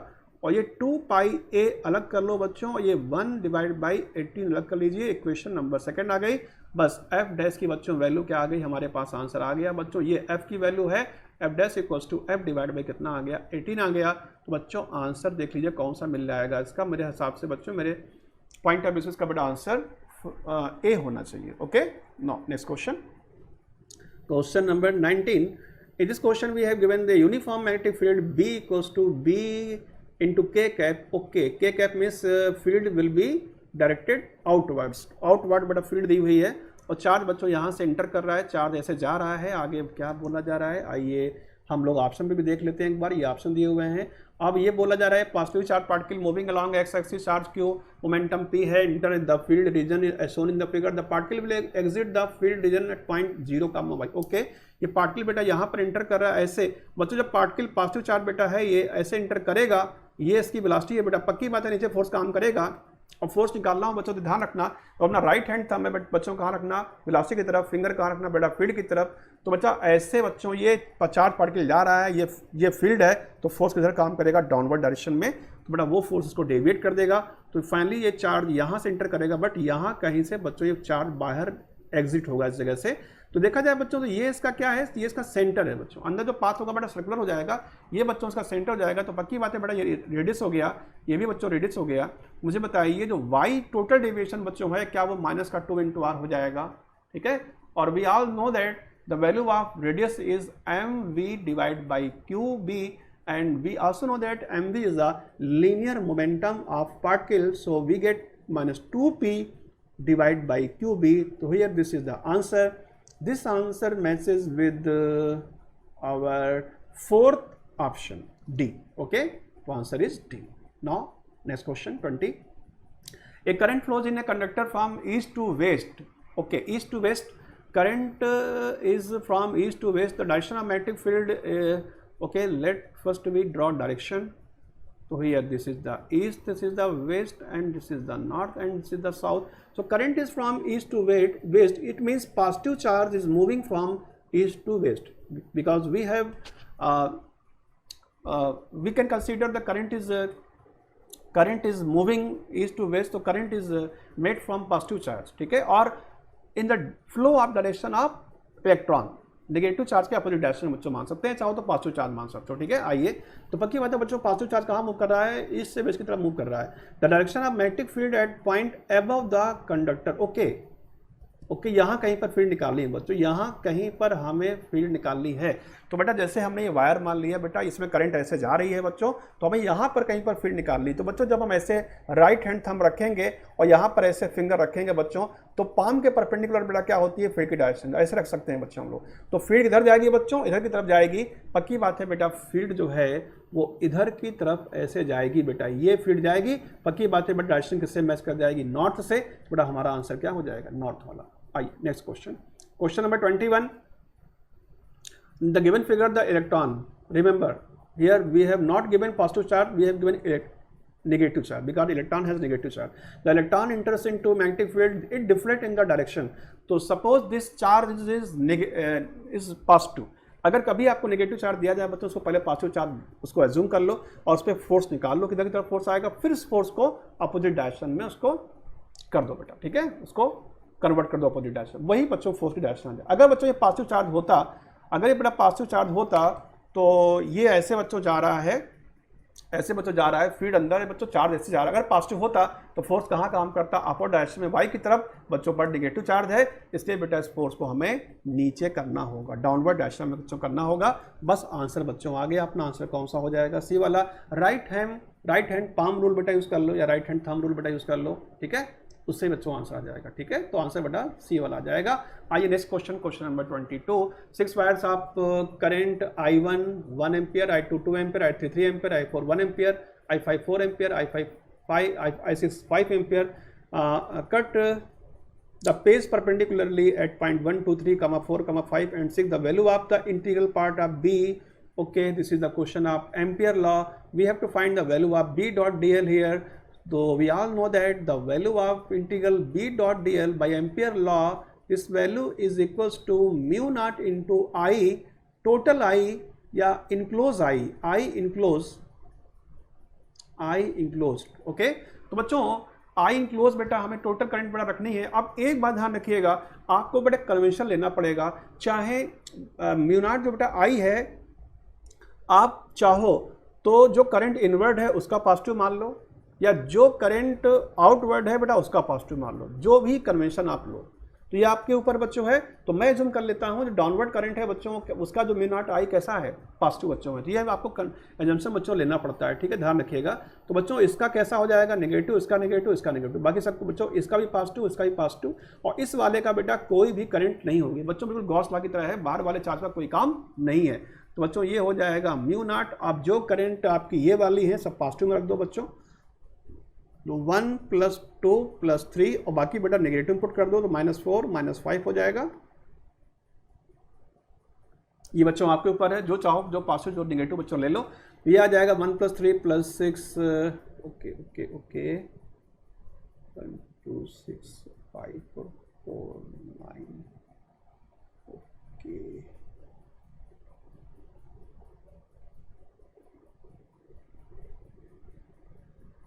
और ये 2 पाई a अलग कर लो बच्चों, और ये 1 डिवाइड बाई 18 अलग कर लीजिए। इक्वेशन नंबर सेकंड आ गई। बस f डैश की बच्चों वैल्यू क्या आ गई, हमारे पास आंसर आ गया बच्चों। ये f की वैल्यू है, f dash equals to f divide by कितना आ गया, 18 आ गया। तो बच्चों आंसर देख लीजिए कौन सा मिल जाएगा इसका। मेरे हिसाब से बच्चों मेरे पॉइंट ऑफ बेसिस का बेटा आंसर a होना चाहिए, okay. No next question, question number 19. In this question we have given the uniform magnetic field B equals to B into K cap. Okay, K cap means field will be directed outwards. Outward बड़ा field दी हुई है और charge बच्चों यहाँ से inter कर रहा है, चार्ज ऐसे जा रहा है। आगे क्या बोला जा रहा है, आइए हम लोग ऑप्शन पे भी देख लेते हैं एक बार। ये ऑप्शन दिए हुए हैं। अब ये बोला जा रहा है positive charge particle moving along X axis, charge Q, momentum p है, enter the field region shown in the figure, the particle will exit the field region at point 0 का मोबाइल। ओके, ये पार्टिकल बेटा यहाँ पर inter कर रहा है ऐसे। बच्चों जब पार्टिकल पॉजिटिव चार्ज बेटा है ये ऐसे इंटर करेगा, ये इसकी वेलोसिटी है बेटा, पक्की बात है नीचे फोर्स काम करेगा। और फोर्स निकालना हो बच्चों तो ध्यान रखना, तो अपना राइट हैंड थंब में बच्चों कहाँ रखना, वेलोसिटी की तरफ, फिंगर कहाँ रखना बेटा, फील्ड की तरफ। तो बच्चा ऐसे बच्चों ये चार्ज पार्टिकल जा रहा है, ये फील्ड है, तो फोर्स किधर काम करेगा, डाउनवर्ड डायरेक्शन में। तो बेटा वो फोर्स इसको डेविएट कर देगा, तो फाइनली ये चार्ज यहाँ से इंटर करेगा, बट यहाँ कहीं से बच्चों ये चार्ज बाहर एग्जिट होगा इस जगह से। तो देखा जाए बच्चों तो ये इसका क्या है, ये इसका सेंटर है बच्चों। अंदर जो पाथ होगा बेटा सर्कुलर हो जाएगा, ये बच्चों इसका सेंटर हो जाएगा। तो पक्की बात है बेटा ये रेडियस हो गया, ये भी बच्चों रेडियस हो गया। मुझे बताइए जो y टोटल डेविएशन बच्चों है क्या वो माइनस का 2 × r हो जाएगा, ठीक है। और we all know that the value of radius is mv divide by qb, and we also know that mv is the linear momentum of particle, so we get minus 2p divided by qb. So here this is the answer. This answer matches with our fourth option D. Okay, the answer is D. Now next question 20. A current flows in a conductor from east to west. Okay, east to west current is from east to west. The direction of magnetic field okay, let first we draw direction. So here this is the east, this is the west, and this is the north, and this is the south. So current is from east to west. It means positive charge is moving from east to west, because we have we can consider the current is moving east to west. So current is made from positive charge, ठीक है। और in the flow of direction of electron, negative charge के opposite direction में बच्चों मान सकते हैं, चाहो तो पॉजिटिव चार्ज मान सकते हो, ठीक है। आइए तो पक्की बात है बच्चों, पॉजिटिव चार्ज कहाँ मूव कर रहा है, ईस्ट से वेस्ट की तरफ मूव कर रहा है। The direction of magnetic field at point above the conductor. Okay, यहाँ कहीं पर फील्ड निकालनी है बच्चों, यहाँ कहीं पर हमें फील्ड निकालनी है। तो बेटा जैसे हमने ये वायर मान लिया बेटा, इसमें करंट ऐसे जा रही है बच्चों, तो हमें यहाँ पर कहीं पर फील्ड निकालनी। तो बच्चों जब हम ऐसे राइट हैंड थंब रखेंगे और यहाँ पर ऐसे फिंगर रखेंगे बच्चों, तो पाम के परपेंडिकुलर बेटा क्या होती है, फील्ड की डायरेक्शन ऐसे रख सकते हैं बच्चों हम लोग। तो फील्ड इधर जाएगी बच्चों, इधर की तरफ जाएगी। पक्की बात है बेटा फील्ड जो है वो इधर की तरफ ऐसे जाएगी बेटा, ये फीड जाएगी, पक्की बात है। बट डायरेक्शन किससे मैच कर जाएगी? नॉर्थ से। बेटा हमारा आंसर क्या हो जाएगा? नॉर्थ वाला। आइए next question, question number 21। The given figure the electron, remember here we have not given positive charge, we have given negative charge because electron has negative charge. The electron enters into magnetic field, it deflects in the direction. तो suppose this charge is positive. अगर कभी आपको negative charge दिया जाए तो उसको पहले positive charge उसको एज्यूम कर लो और उस पर फोर्स निकाल लो, किधर की तरफ फोर्स आएगा, फिर इस फोर्स को अपोजिट डायरेक्शन में उसको कर दो बेटा, ठीक है, उसको कन्वर्ट कर दो अपोजिट डायरेक्शन, वही बच्चों फोर्स की डायरेक्शन आ जाए। अगर बच्चों ये पॉजिटिव चार्ज होता, अगर ये बेटा पॉजिटिव चार्ज होता तो ये ऐसे बच्चों जा रहा है, ऐसे बच्चों जा रहा है, फीड अंदर है बच्चों, चार्ज ऐसे जा रहा है। अगर पॉजिटिव होता तो फोर्स कहाँ काम करता? अपर डायरेक्शन में, वाई की तरफ बच्चों पर नेगेटिव चार्ज है, इसलिए बेटा इस फोर्स को हमें नीचे करना होगा, डाउनवर्ड डायरेक्शन में बच्चों करना होगा। बस आंसर बच्चों आ गया। अपना आंसर कौन सा हो जाएगा? सी वाला। राइट हैंड पाम रूल बेटा यूज कर लो या राइट हैंड थंब रूल बेटा यूज कर लो, ठीक है, उससे बच्चों आंसर आ जाएगा, ठीक है। तो आंसर बेटा सी वाला आ जाएगा। आइए next question, question number 22। 6 wires of current I1 1 ampere, I2 2 ampere, I3 3 ampere, I4 1 ampere, I5 4 ampere, I6 5 ampere cut the pace perpendicularly at point 1 2 3 4 5 and 6 the value of the integral part of B. Okay, this is the question of ampere law. We have to find the value of B dot dl here. So we all know that the value of integral B dot dl by ampere law, this value is equals to mu naught into I total I या enclosed I enclosed, okay. तो बच्चों I enclosed बेटा हमें total current बेटा रखनी है। अब एक बात ध्यान रखिएगा, आपको बेटा कन्वेंशन लेना पड़ेगा, चाहे म्यू नॉट जो बेटा I है, आप चाहो तो जो करंट इनवर्ड है उसका पॉजिटिव मान लो, या जो करंट आउटवर्ड है बेटा उसका पॉजिटिव मान लो, जो भी कन्वेंशन आप लो, तो ये आपके ऊपर बच्चों है। तो मैं एज्यूम कर लेता हूँ जो डाउनवर्ड करंट है बच्चों, उसका जो म्यू नॉट आई कैसा है? पॉजिटिव बच्चों है। तो ये आपको एजम्पशन बच्चों लेना पड़ता है, ठीक है, ध्यान रखिएगा। तो बच्चों इसका कैसा हो जाएगा? नेगेटिव, इसका नेगेटिव, इसका नेगेटिव, बाकी सबको बच्चों इसका भी पॉजिटिव, इसका भी पॉजिटिव, और इस वाले का बेटा कोई भी करंट नहीं होगी बच्चों, बिल्कुल गॉस लॉ की तरह है, बाहर वाले चार्ज का कोई काम नहीं है। तो बच्चों ये हो जाएगा म्यू नॉट। आप जो करंट आपकी ये वाली है सब पॉजिटिव में रख दो बच्चों, तो 1 + 2 + 3 और बाकी बेटा नेगेटिव पुट कर दो, तो -4 -5 हो जाएगा। ये बच्चों आपके ऊपर है, जो चाहो जो पॉजिटिव जो नेगेटिव बच्चों ले लो। ये आ जाएगा 1 + 3 + 6, okay okay okay, 1 2 6 5 4 9, okay,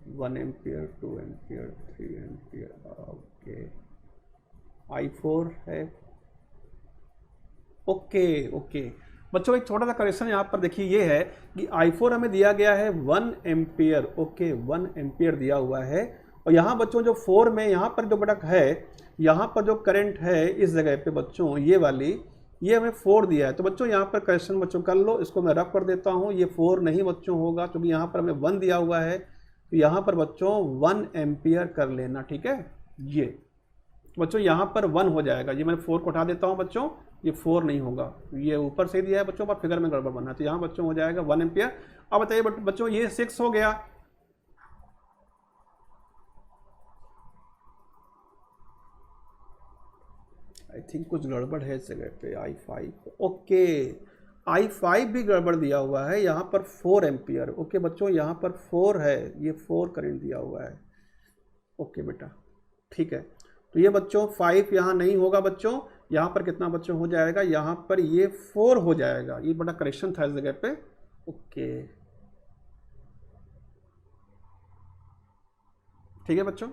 one ampere, 2 ampere, 3 ampere, okay, I4 है, ओके ओके। बच्चों एक छोटा सा करेक्शन यहाँ पर देखिए, ये है कि I4 हमें दिया गया है 1 एम्पियर, ओके 1 एम्पियर दिया हुआ है, और यहाँ बच्चों जो 4 में यहाँ पर जो बड़ा है, यहाँ पर जो करंट है इस जगह पे बच्चों ये वाली, ये हमें 4 दिया है। तो बच्चों यहाँ पर करेक्शन बच्चों कर लो, इसको मैं रफ कर देता हूँ, ये 4 नहीं बच्चों होगा क्योंकि यहाँ पर हमें 1 दिया हुआ है, तो यहाँ पर बच्चों 1 एम्पियर कर लेना, ठीक है। ये बच्चों यहाँ पर 1 हो जाएगा, ये मैं 4 को उठा देता हूँ बच्चों, ये 4 नहीं होगा, ये ऊपर से दिया है बच्चों पर फिगर में गड़बड़ बनना, तो यहाँ बच्चों हो जाएगा 1 एम्पियर। अब बताइए बच्चों ये 6 हो गया, आई थिंक कुछ गड़बड़ है इस जगह पे, I5, ओके I5 भी गड़बड़ दिया हुआ है, यहाँ पर 4 एम्पियर, ओके बच्चों यहाँ पर 4 है, ये 4 करंट दिया हुआ है, ओके बेटा ठीक है। तो ये बच्चों 5 यहाँ नहीं होगा बच्चों, यहाँ पर कितना बच्चों हो जाएगा, यहाँ पर ये 4 हो जाएगा, ये बड़ा करेक्शन था इस जगह पे, ओके ठीक है बच्चों।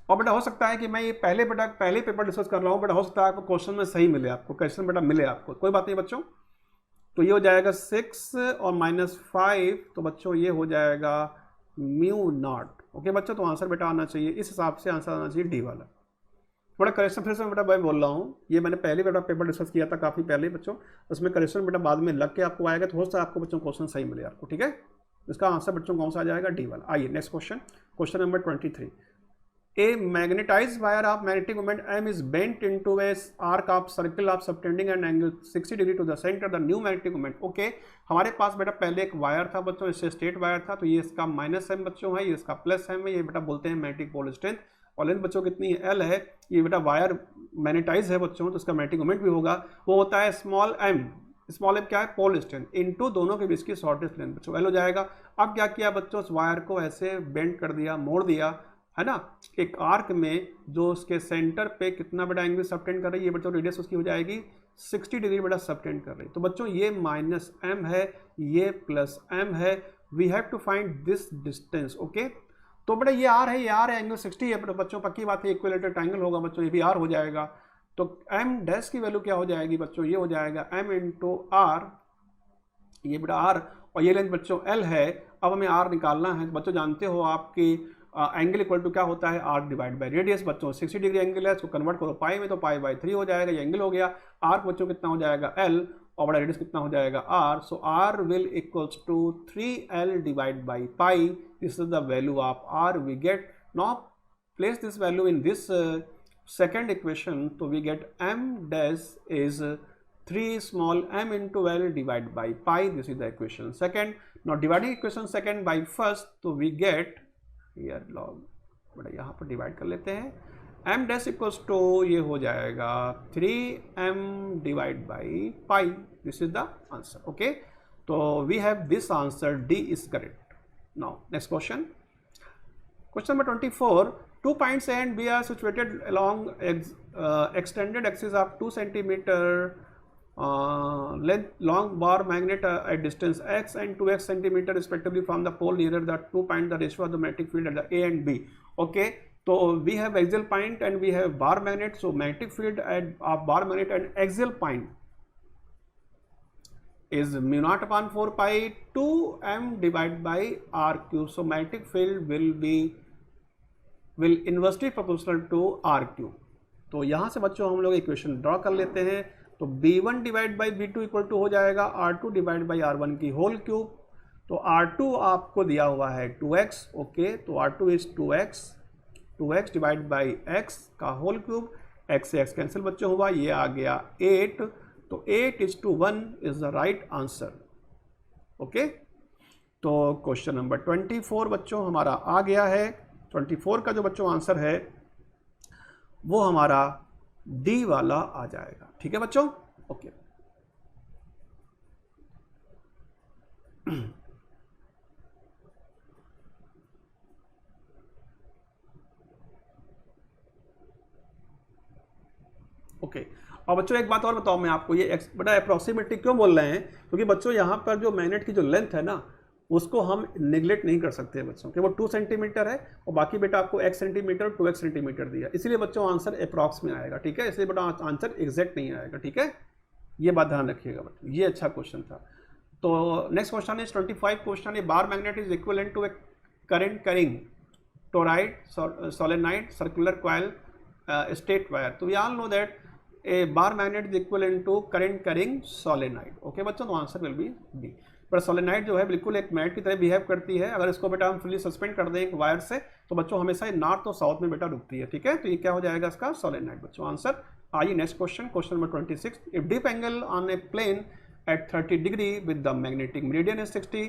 और बेटा हो सकता है कि मैं ये पहले पेपर डिस्कस कर रहा हूँ, बेटा हो सकता है आपको क्वेश्चन में सही मिले, आपको क्वेश्चन बेटा मिले आपको, कोई बात नहीं बच्चों। तो ये हो जाएगा 6 और -5, तो बच्चों ये हो जाएगा म्यू नॉट, ओके बच्चों। तो आंसर बेटा आना चाहिए, इस हिसाब से आंसर आना चाहिए डी वाला। थोड़ा करेक्शन फिर से बेटा मैं बोल रहा हूँ, ये मैंने पहले बेटा पेपर डिस्कस किया था काफ़ी पहले बच्चों, उसमें करेक्शन बेटा बाद में लग के आपको आएगा, तो हो सकता है आपको बच्चों क्वेश्चन सही मिले आपको, ठीक है। इसका आंसर बच्चों कौन सा आ जाएगा, डी वाला। आइए next question, question number 23। A magnetized wire of magnetic moment M is bent into a arc of circle of subtending an angle 60 degree to the center the new magnetic moment. Okay हमारे पास बेटा पहले एक wire था बच्चों, इससे straight wire था, तो ये इसका माइनस एम बच्चों है, ये इसका प्लस एम है, ये बेटा बोलते हैं मैग्नेटिक पोल स्ट्रेंथ। और लेंथ बच्चों कितनी है, एल है। ये बेटा वायर मैग्नेटाइज है बच्चों, तो इसका मैग्नेटिक मोमेंट भी होगा, वो होता है स्मॉल एम। स्मॉल एम क्या है, पोल स्ट्रेंथ इनटू दोनों के बीच की शॉर्टेस्ट लेंथ बच्चों, एल हो जाएगा। अब क्या किया बच्चों, उस वायर को ऐसे बेंड कर दिया, मोड़ दिया, है ना, एक आर्क में, जो उसके सेंटर पे कितना बड़ा एंगल सबटेंड कर रही है, ये बच्चों रेडियस उसकी हो जाएगी 60 डिग्री बड़ा सबटेंड कर रही है। तो बच्चों ये माइनस एम है, ये प्लस एम है, we have to find this distance. Okay, तो बेटा ये आर है, ये आर है, एंगल 60 है बच्चों, पक्की बात है, इक्विलेटरल ट्रायंगल होगा बच्चों, ये भी आर हो जाएगा। तो एम डैश की वैल्यू क्या हो जाएगी बच्चों, ये हो जाएगा एम इंटू आर, ये बेटा आर, और ये लेंथ बच्चों एल है। अब हमें आर निकालना है बच्चों, जानते हो आपकी एंगल इक्वल टू क्या होता है, आर डिवाइड बाई रेडियस बच्चों। 60 डिग्री एंगल है, इसको कन्वर्ट करो पाई में, तो पाई बाई 3 हो जाएगा, ये एंगल हो गया। आर्क बच्चों कितना हो जाएगा, एल, और बड़ा रेडियस कितना हो जाएगा, R. So R will equals to 3l divide by pi, this is the value of R we get. Now place this value in this second equation, so we get m dash is 3 small m into l divided by pi, this is the equation second. Now dividing equation second by first, so we get here log, बड़ा यहाँ पर divide कर लेते हैं, m dash equals to ये हो जाएगा 3m divide by pi, this is the answer. Okay, तो we have this answer, D is correct। Now next question, question number 24, two points A and B are situated along extended axis of 2 centimeter length long bar magnet at distance x and 2x centimeter respectively from the pole nearer the 2 point the ratio of the magnetic field at the A and B. Okay, so we have axial point and we have bar magnet, so magnetic field at bar magnet and axial point is mu naught upon 4 pi 2 m divided by r cube, so magnetic field will inversely proportional to r cube। तो यहाँ से बच्चों हम लोग equation draw कर लेते हैं, तो b1 divide by b2 equal to हो जाएगा r2 डिवाइड बाई r1 की होल क्यूब। तो r2 आपको दिया हुआ है 2x, ओके, तो r2 is 2x divide by x का होल क्यूब, x से x कैंसिल बच्चों हुआ, ये आ गया 8, तो 8:1 is the right answer. Okay, तो क्वेश्चन नंबर 24 बच्चों हमारा आ गया है। 24 का जो बच्चों आंसर है वो हमारा डी वाला आ जाएगा। ठीक है बच्चों, ओके। ओके, और बच्चों एक बात और बताओ मैं आपको, ये बड़ा अप्रॉक्सीमेटली क्यों बोल रहे हैं, क्योंकि बच्चों यहाँ पर जो मैग्नेट की जो लेंथ है ना, उसको हम निगलेक्ट नहीं कर सकते बच्चों, कि वो 2 सेंटीमीटर है और बाकी बेटा आपको x सेंटीमीटर 2x सेंटीमीटर दिया, इसलिए बच्चों आंसर अप्रॉक्स में आएगा। ठीक है, इसलिए बेटा आंसर एग्जैक्ट नहीं आएगा। ठीक है, ये बात ध्यान रखिएगा बच्चों, ये अच्छा क्वेश्चन था। तो next question is 25 question, a bar magnet is equivalent to a current carrying toroid solenoid circular coil straight wire. तो we all know that a bar magnet is equivalent to current carrying solenoid. Okay बच्चों, तो answer will be B. पर solenoid जो है बिल्कुल एक magnet की तरह बिहेव करती है, अगर इसको बेटा हम फुली सस्पेंड कर दें एक वायर से, तो बच्चों हमेशा नॉर्थ और साउथ में बेटा रुकती है। ठीक है, तो ये क्या हो जाएगा इसका, सोलेनाइड बच्चों आंसर। आइए next question, question number 26, if dip angle on a plane at 30 degree with the magnetic meridian is 60,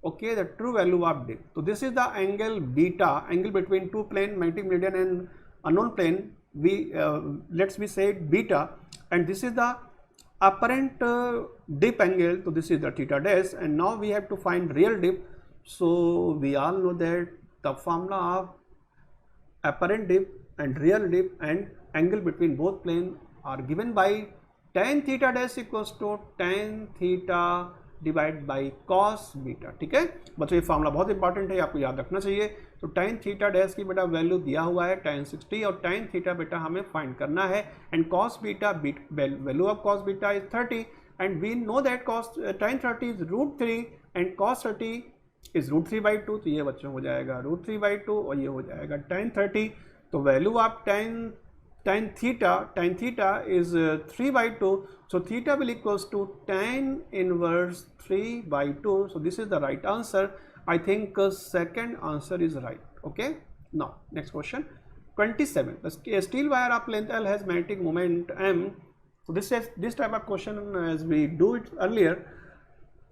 okay, the true value of dip. So this is the angle beta, angle between two plane, magnetic meridian and unknown plane. We let's we say beta, and this is the apparent dip angle. So this is the theta dash, and now we have to find real dip. So we all know that the formula of apparent dip and real dip and angle between both plane are given by tan theta dash equals to tan theta divide by cos beta. ठीक है बच्चों, ये formula बहुत important है, आपको याद रखना चाहिए। तो tan थीटा डैश की बेटा वैल्यू दिया हुआ है tan 60 और tan थीटा बेटा हमें फाइंड करना है, and cos beta value of cos beta is 30, and we know that cos tan 30 is √3 and cos 30 is √3/2, तो ये बच्चों हो जाएगा √3/2 और ये हो जाएगा tan 30। तो value of tan theta is 3/2, so theta will equals to tan inverse 3/2, so this is the right answer. I think second answer is right. Okay, now next question, 27. A steel wire of length L has magnetic moment M. So this type of question, as we do it earlier,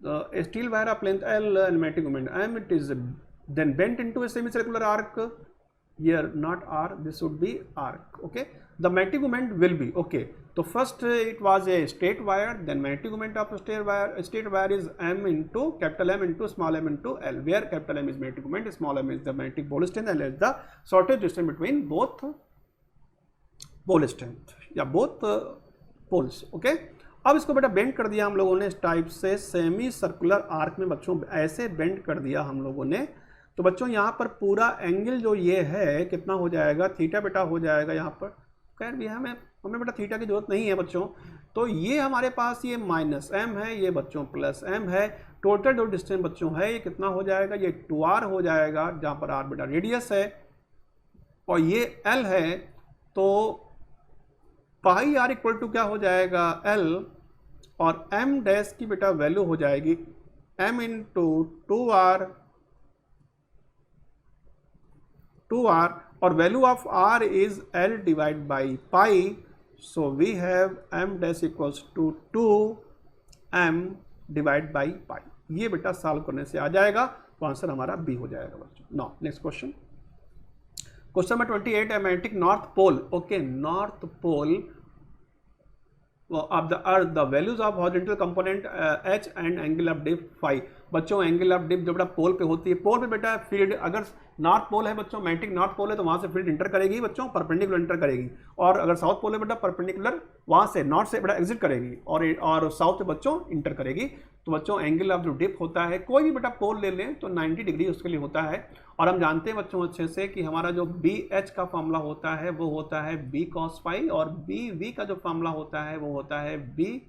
a steel wire of length L and magnetic moment M, it is then bent into a semicircular arc. Here not R, this would be arc. Okay, the magnetic moment will be, okay, so first it was a straight wire, then magnetic moment of a straight wire is M into capital M into small m into L, where capital M is magnetic moment, small m is the magnetic pole strength, L is the shortest distance between both pole strength या both poles. Okay, अब इसको बेटा bend कर दिया हम लोगों ने इस टाइप से सेमी सर्कुलर आर्क में बच्चों, ऐसे बेंड कर दिया हम लोगों ने। तो बच्चों यहाँ पर पूरा एंगल जो ये है कितना हो जाएगा, थीटा बेटा हो जाएगा यहाँ पर। खैर भी हमें बेटा थीटा की जरूरत नहीं है बच्चों। तो ये हमारे पास ये माइनस m है, ये बच्चों प्लस m है। टोटल जो डिस्टेंस बच्चों है ये कितना हो जाएगा, ये 2r हो जाएगा, जहाँ पर r बेटा रेडियस है और ये l है। तो पाई r इक्वल टू क्या हो जाएगा, l, और m डैश की बेटा वैल्यू हो जाएगी m इंटू 2r और value of r is l divide by pi. So we have m dash equals to 2m divide by pi. ये बेटा सॉल्व करने से आ जाएगा, तो आंसर हमारा बी हो जाएगा बच्चों। Now next question, question number 28, a magnetic north pole. Okay, north pole of the earth, the values of horizontal component h and angle of dip phi. बच्चों एंगल ऑफ डिप जो बेटा पोल पे होती है, पोल पे बेटा फील्ड अगर नॉर्थ पोल है बच्चों, मैग्नेटिक नॉर्थ पोल है, तो वहां से फील्ड इंटर करेगी बच्चों, परपेंडिकुलर इंटर करेगी। और अगर साउथ पोल है बेटा परपेंडिकुलर वहां से नॉर्थ से बेटा एग्जिट करेगी और साउथ से बच्चों इंटर करेगी। तो बच्चों एंगल ऑफ जो डिप होता है, कोई भी बेटा पोल ले लें तो 90 डिग्री उसके लिए होता है। और हम जानते हैं बच्चों अच्छे से कि हमारा जो बी एच का फॉर्मूला होता है वो होता है बी कॉस फाई, और बी वी का जो फॉर्मूला होता है वो होता है बी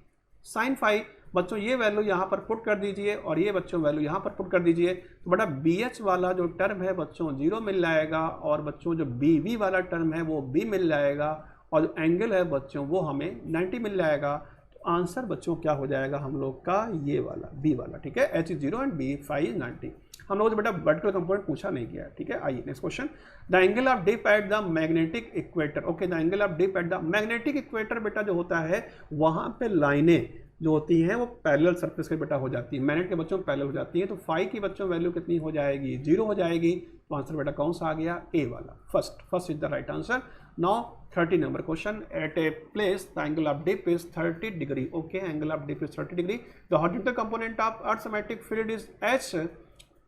साइन फाई। बच्चों ये वैल्यू यहाँ पर पुट कर दीजिए और ये बच्चों वैल्यू यहाँ पर पुट कर दीजिए। तो बेटा बी एच वाला जो टर्म है बच्चों 0 मिल जाएगा, और बच्चों जो बी वी वाला टर्म है वो b मिल जाएगा, और जो एंगल है बच्चों वो हमें 90 मिल जाएगा। तो आंसर बच्चों क्या हो जाएगा हम लोग का, ये वाला बी वाला। ठीक है, h is 0 and B phi 90। हम लोग बेटा वर्टिकल कंपोनेंट पूछा नहीं गया। ठीक है, आइए next question, the angle of dip at the magnetic equator. Okay, the angle of dip at the magnetic equator बेटा जो होता है वहां पे लाइनें जो होती हैं वो पैरेलल सरफेस के बेटा हो जाती है, मैग्नेट के बच्चों पैरेलल हो जाती है। तो फाई की बच्चों वैल्यू कितनी हो जाएगी, 0 हो जाएगी। तो आंसर बेटा कौन सा आ गया, ए वाला, first is the right answer. Now 30 number question, at a place the angle of dip is 30 degree. Okay, angle of dip is 30 degree. The horizontal component of earth magnetic field is H.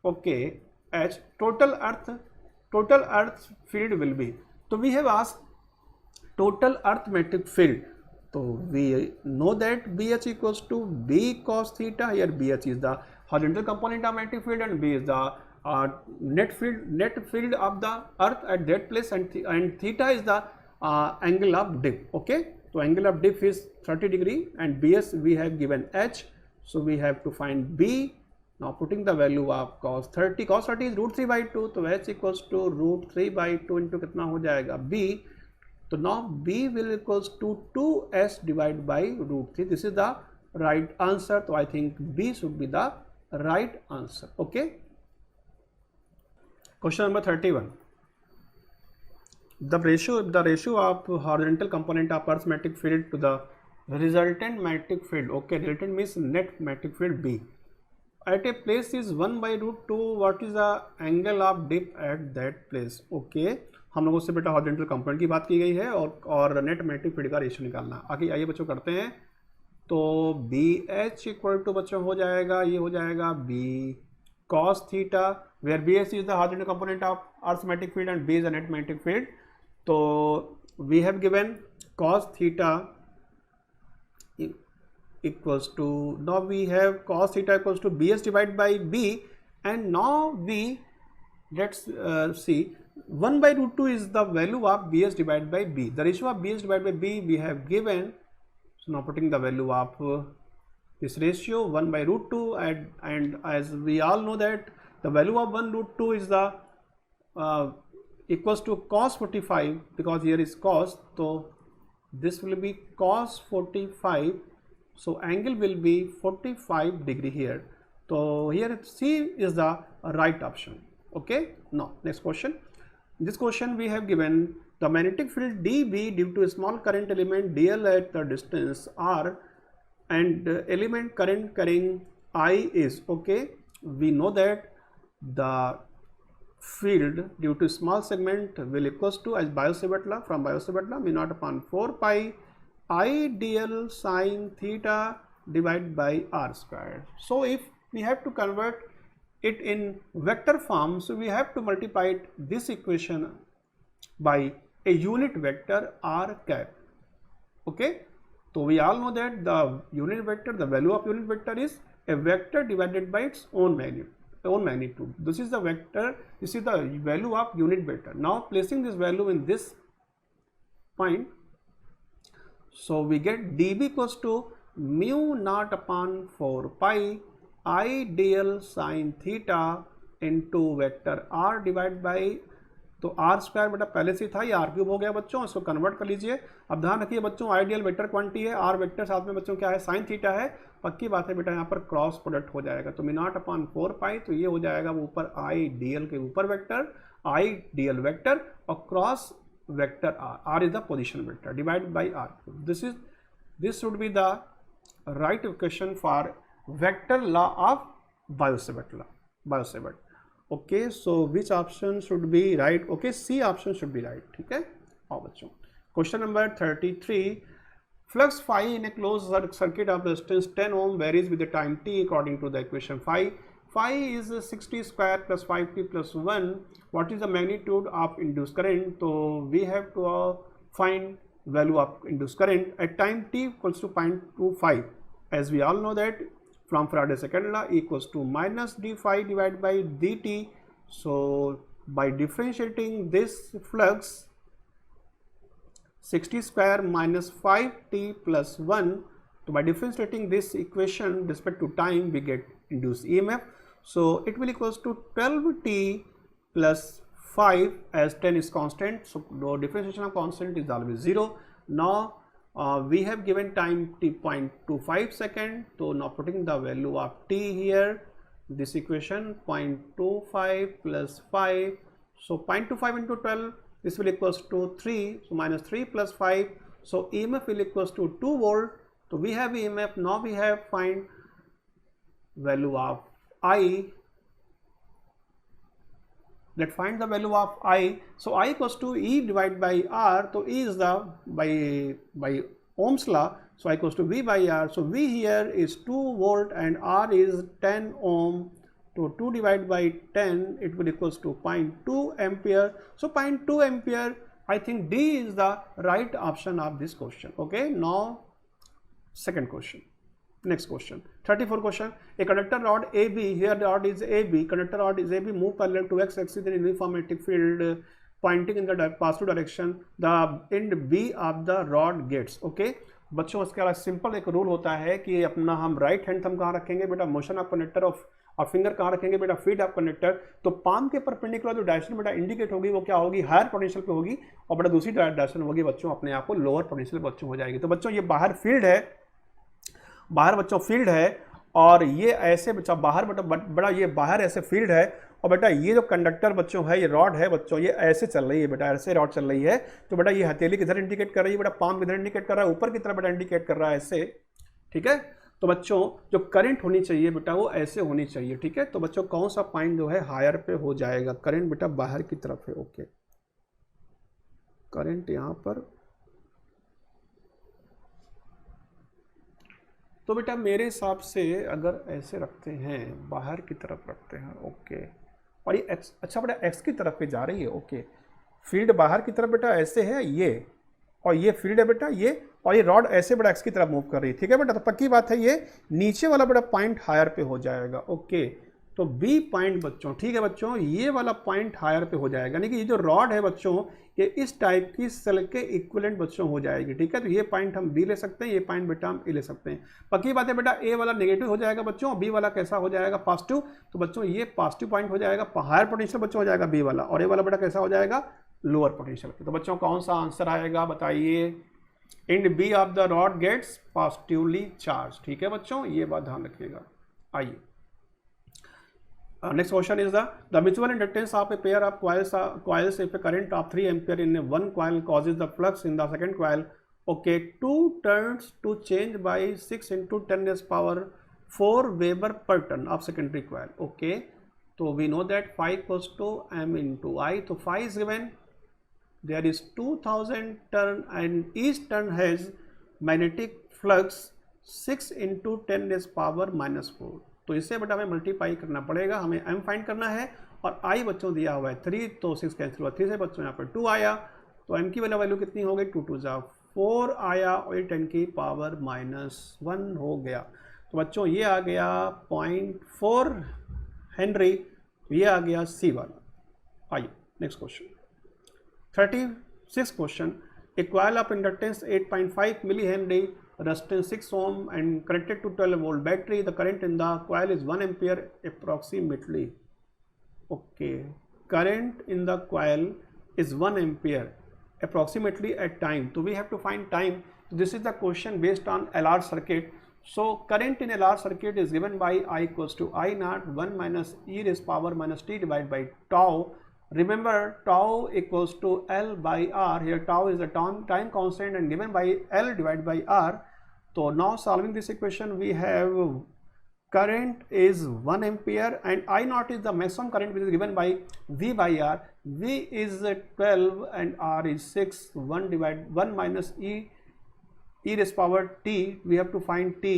Okay, H, total earth field will be. तो we have asked total earth magnetic field. तो we know that BH equals to B cos theta. Here BH is the horizontal component of magnetic field and B is the net field of the earth at that place, and theta is the angle of dip. Okay, so angle of dip is 30 degree and BS we have given H, so we have to find B. Now putting the value of cos 30 is root 3 by 2, तो H equals to root 3 by 2 into कितना हो जाएगा B। तो now B will equals to 2s divided by root 3. This is the right answer. So I think B should be the right answer. Okay. Question number 31. The ratio of horizontal component of Earth's magnetic field to the resultant magnetic field. Okay, resultant means net magnetic field B. At a place is 1 by root 2. What is the angle of dip at that place? Okay. हम लोगों से बेटा horizontal component की बात की गई है और नेट मैग्नेटिक फील्ड का रेशियो निकालना। आगे आइए बच्चों करते हैं। तो बी एच इक्वल टू बच्चों हो जाएगा, ये हो जाएगा B cos theta, where B H is the horizontal component of earth magnetic field and B is the net magnetic field. तो we have given cos theta equals to, now we have cos theta equals to B H divide by B, and now we let's see 1 by root 2 is the value of BS divided by B. The ratio of BS divided by B we have given. So now putting the value of this ratio 1 by root 2, and as we all know that the value of 1 root 2 is the equals to cos 45, because here is cos, so this will be cos 45. So angle will be 45 degree here. So here C is the right option. Okay, now next question. This question we have given the magnetic field dB due to a small current element dl at the distance r and element current carrying I is, okay, we know that the field due to small segment will equals to, as Biot-Savart law, from Biot-Savart law, mu naught upon 4 pi I dl sin theta divided by r square. So if we have to convert it in vector form, so we have to multiply this equation by a unit vector r cap, okay. So we all know that the unit vector, the value of unit vector is a vector divided by its own magnitude. This is the vector, this is the value of unit vector. Now placing this value in this point, so we get dB equals to mu naught upon 4 pi I dl sin theta into vector r divide by, तो are square बेटा पहले से था, ये are cube हो गया बच्चों, इसको कन्वर्ट कर लीजिए। अब ध्यान रखिए बच्चों, आइडियल वेक्टर क्वांटिटी है, आर वेक्टर साथ में बच्चों क्या है, साइन थीटा है, पक्की बात है बेटा यहाँ पर क्रॉस प्रोडक्ट हो जाएगा, तो म्यू नॉट अपॉन 4 पाई, तो ये हो जाएगा वो ऊपर आई डीएल के ऊपर वेक्टर, आई डीएल वेक्टर और cross vector R, R is the position vector divide by R cube. This should be the right equation for vector law of Biot-Savart। okay, so which option should be right? okay, C option should be right, ठीक है। आओ बच्चों, question number 33, flux phi in a closed circuit of resistance 10 ohm varies with the time t according to the equation phi is 60 square plus 5t plus 1, what is the magnitude of induced current? So we have to find value of induced current at time t equals to 0.25, as we all know that from Faraday's second law equals to minus d phi divided by dt. So by differentiating this flux 60 square minus 5t plus 1, so by differentiating this equation with respect to time we get induced EMF. So it will equals to 12t plus 5, as 10 is constant, so the differentiation of constant is always 0. Now we have given time t 0.25 second, so now putting the value of t here, this equation 0.25 plus 5, so 0.25 into 12, this will equals to 3, so minus 3 plus 5, so EMF will equals to 2 volt. So we have EMF, now we have find value of I, let's find the value of I. So I equals to E divided by R, so E is the by Ohm's law, so I equals to V by R, so V here is 2 volt and R is 10 ohm, so 2 divided by 10, it will equals to 0.2 ampere, so 0.2 ampere, I think D is the right option of this question, okay. Now second question, next question, 34 question, a conductor rod AB, here the rod is AB, conductor rod is AB, move parallel to x-axis in uniform magnetic field pointing in the positive direction, the end B of the rod gets, okay। बच्चों इसके अलावा simple एक rule होता है कि अपना हम right hand thumb कहाँ रखेंगे बेटा, मोशन ऑफ कंडक्टर ऑफ और फिंगर कहाँ रखेंगे बेटा, फीड ऑफ कंडक्टर, तो पाम के परपेंडिकुलर जो डायरेक्शन बेटा इंडिकेट होगी वो क्या होगी, हायर पोटेंशियल पे होगी, और बेटा दूसरी डायरेक्शन होगी बच्चों अपने आप को लोअर पोटेंशियल बच्चों हो जाएगी। तो बच्चों ये बाहर फील्ड है, बाहर बच्चों फील्ड है, और ये ऐसे बच्चा बाहर बेटा बड़ा ये बाहर ऐसे फील्ड है, और बेटा ये जो कंडक्टर बच्चों है, ये रॉड है बच्चों, ये ऐसे चल रही है बेटा, ऐसे रॉड चल रही है, तो बेटा ये हथेली किधर इंडिकेट कर रही है बेटा, पाम किधर इंडिकेट कर रहा है, ऊपर की तरफ बेटा इंडिकेट कर रहा है ऐसे, ठीक है। तो बच्चों जो करंट होनी चाहिए बेटा वो ऐसे होनी चाहिए, ठीक है। तो बच्चों कौन सा पॉइंट जो है हायर पे हो जाएगा, करंट बेटा बाहर की तरफ है, ओके, करंट यहाँ पर, तो बेटा मेरे हिसाब से अगर ऐसे रखते हैं, बाहर की तरफ रखते हैं, ओके, और ये एक्स, अच्छा बेटा एक्स की तरफ पे जा रही है, ओके, फील्ड बाहर की तरफ बेटा ऐसे है ये, और ये फील्ड है बेटा ये, और ये रॉड ऐसे बेटा एक्स की तरफ मूव कर रही है, ठीक है बेटा। तो पक्की बात है ये नीचे वाला बेटा पॉइंट हायर पे हो जाएगा, ओके। तो बी पॉइंट बच्चों, ठीक है बच्चों, ये वाला पॉइंट हायर पे हो जाएगा, यानी कि ये जो रॉड है बच्चों ये इस टाइप की सेल के इक्विवेलेंट बच्चों हो जाएगी, ठीक है। तो ये पॉइंट हम बी ले सकते हैं, ये पॉइंट बेटा हम ए ले सकते हैं। पक्की बात है बेटा ए वाला नेगेटिव हो जाएगा बच्चों, बी वाला कैसा हो जाएगा, पॉजिटिव, तो बच्चों ये पॉजिटिव पॉइंट हो जाएगा, हायर पोटेंशियल बच्चों हो जाएगा बी वाला, और ए वाला बेटा कैसा हो जाएगा, लोअर पोटेंशियल। तो बच्चों कौन सा आंसर आएगा बताइए, end B of the rod gets positively charge, ठीक है बच्चों, ये बात ध्यान रखिएगा। आइए Next question is the mutual inductance of a pair of coils if a current of 3 ampere in one coil causes the flux in the second coil. Okay, 2 turns to change by 6 into 10 raised power 4 Weber per turn of secondary coil. Okay, so we know that phi equals to m into I. So phi is given. There is 2000 turn and each turn has magnetic flux 6 into 10 raised power minus 4. तो इससे बेटा हमें multiply करना पड़ेगा, हमें m find करना है और i बच्चों दिया हुआ है 3, तो 6 कैंसिल हुआ 3 से बच्चों यहाँ पर 2 आया, तो m की वैल्यू कितनी हो गई 2 2 जा 4 आया और 10 की पावर -1 हो गया। तो बच्चों ये आ गया 0.4 हेनरी, ये आ गया C वाला। आइए next question 36 question. A coil of inductance 8.5 milli henry, resistance 6 ohm and connected to 12 volt battery. The current in the coil is 1 ampere approximately. Okay, current in the coil is 1 ampere approximately at time. So we have to find time. This is the question based on LR circuit. So current in LR circuit is given by I equals to I naught 1 minus e raised power minus t divided by tau. Remember, tau equals to L by R. Here tau is the time constant and given by L divided by R. So now solving this equation, we have current is 1 ampere and I naught is the maximum current which is given by V by R. V is 12 and R is 6. 1 minus e raised power t. We have to find t.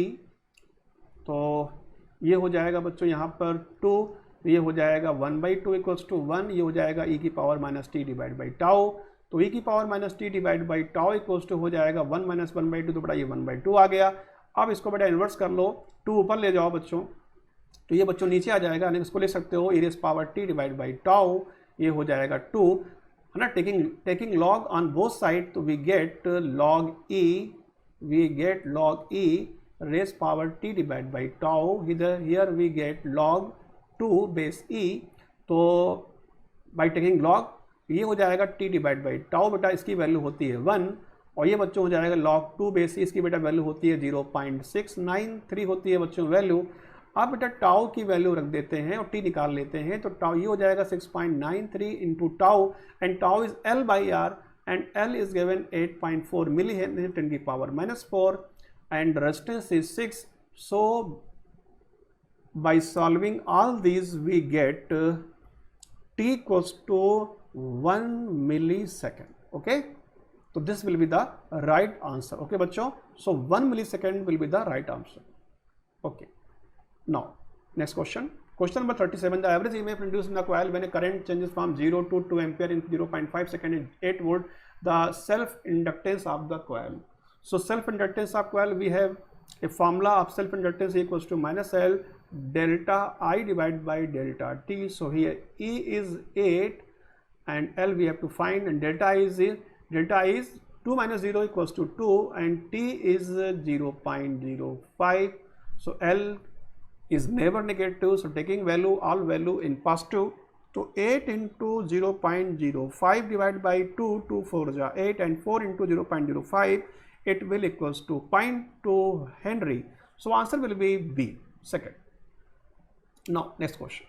तो ये हो जाएगा बच्चों यहाँ पर 2, ये हो जाएगा 1/2 इक्वल्स टू 1, ये हो जाएगा e की power minus T divide by tau, तो e की power minus T divide by tau equals to हो जाएगा 1 माइनस 1/2, तो बड़ा ये 1/2 आ गया। अब इसको बेटा इन्वर्स कर लो, 2 ऊपर ले जाओ बच्चों, तो ये बच्चों नीचे आ जाएगा, यानी इसको ले सकते हो e raise power t divide by tau, ये हो जाएगा 2, है ना। Taking log on both side, तो we get log e raise power t divide by tau, here we get log 2 base e, तो बाई टेकिंग लॉग ये हो जाएगा t डिवाइड बाई टाउ, बेटा इसकी वैल्यू होती है 1, और ये बच्चों हो जाएगा log 2 बेस e, इसकी बेटा वैल्यू होती है 0.693 होती है बच्चों वैल्यू। अब बेटा टाउ की वैल्यू रख देते हैं और t निकाल लेते हैं, तो टाउ ये हो जाएगा 6.93 into tau, and tau is L by R and L is given 8.4 milli henry 10 की power -4 and resistance is 6। So by solving all these we get t equals to 1 millisecond. Okay, so this will be the right answer. Okay बच्चों, so 1 millisecond will be the right answer. Okay, now next question number 37. The average EMF induced in the coil when a current changes from 0 to 2 ampere in 0.5 second is 8 volt. The self inductance of the coil. So self inductance of coil, we have a formula of self inductance equals to minus L delta I divided by delta t. So here E is 8 and L we have to find, and delta is 2 minus 0 equals to 2 and t is 0.05. So L is never negative, so taking all value in positive, so 8 into 0.05 divided by 2, 2 4 ja 8 and 4 into 0.05, it will equals to 0.2 Henry. So answer will be B, second. Now next question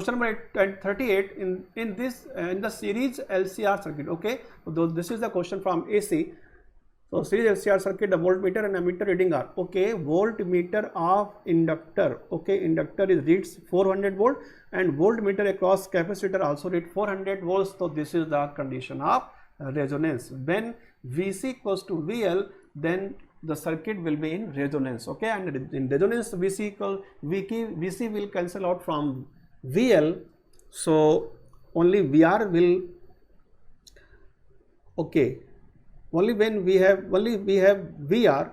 number 38. In the series LCR circuit, okay, so this is the question from AC. So series LCR circuit, the voltmeter and ammeter reading are, okay, voltmeter of inductor, okay, inductor is reads 400 volt and voltmeter across capacitor also read 400 volts. So this is the condition of resonance. When VC equals to VL, then the circuit will be in resonance, okay, and in resonance VC will cancel out from VL, so only VR will, okay, only when we have VR.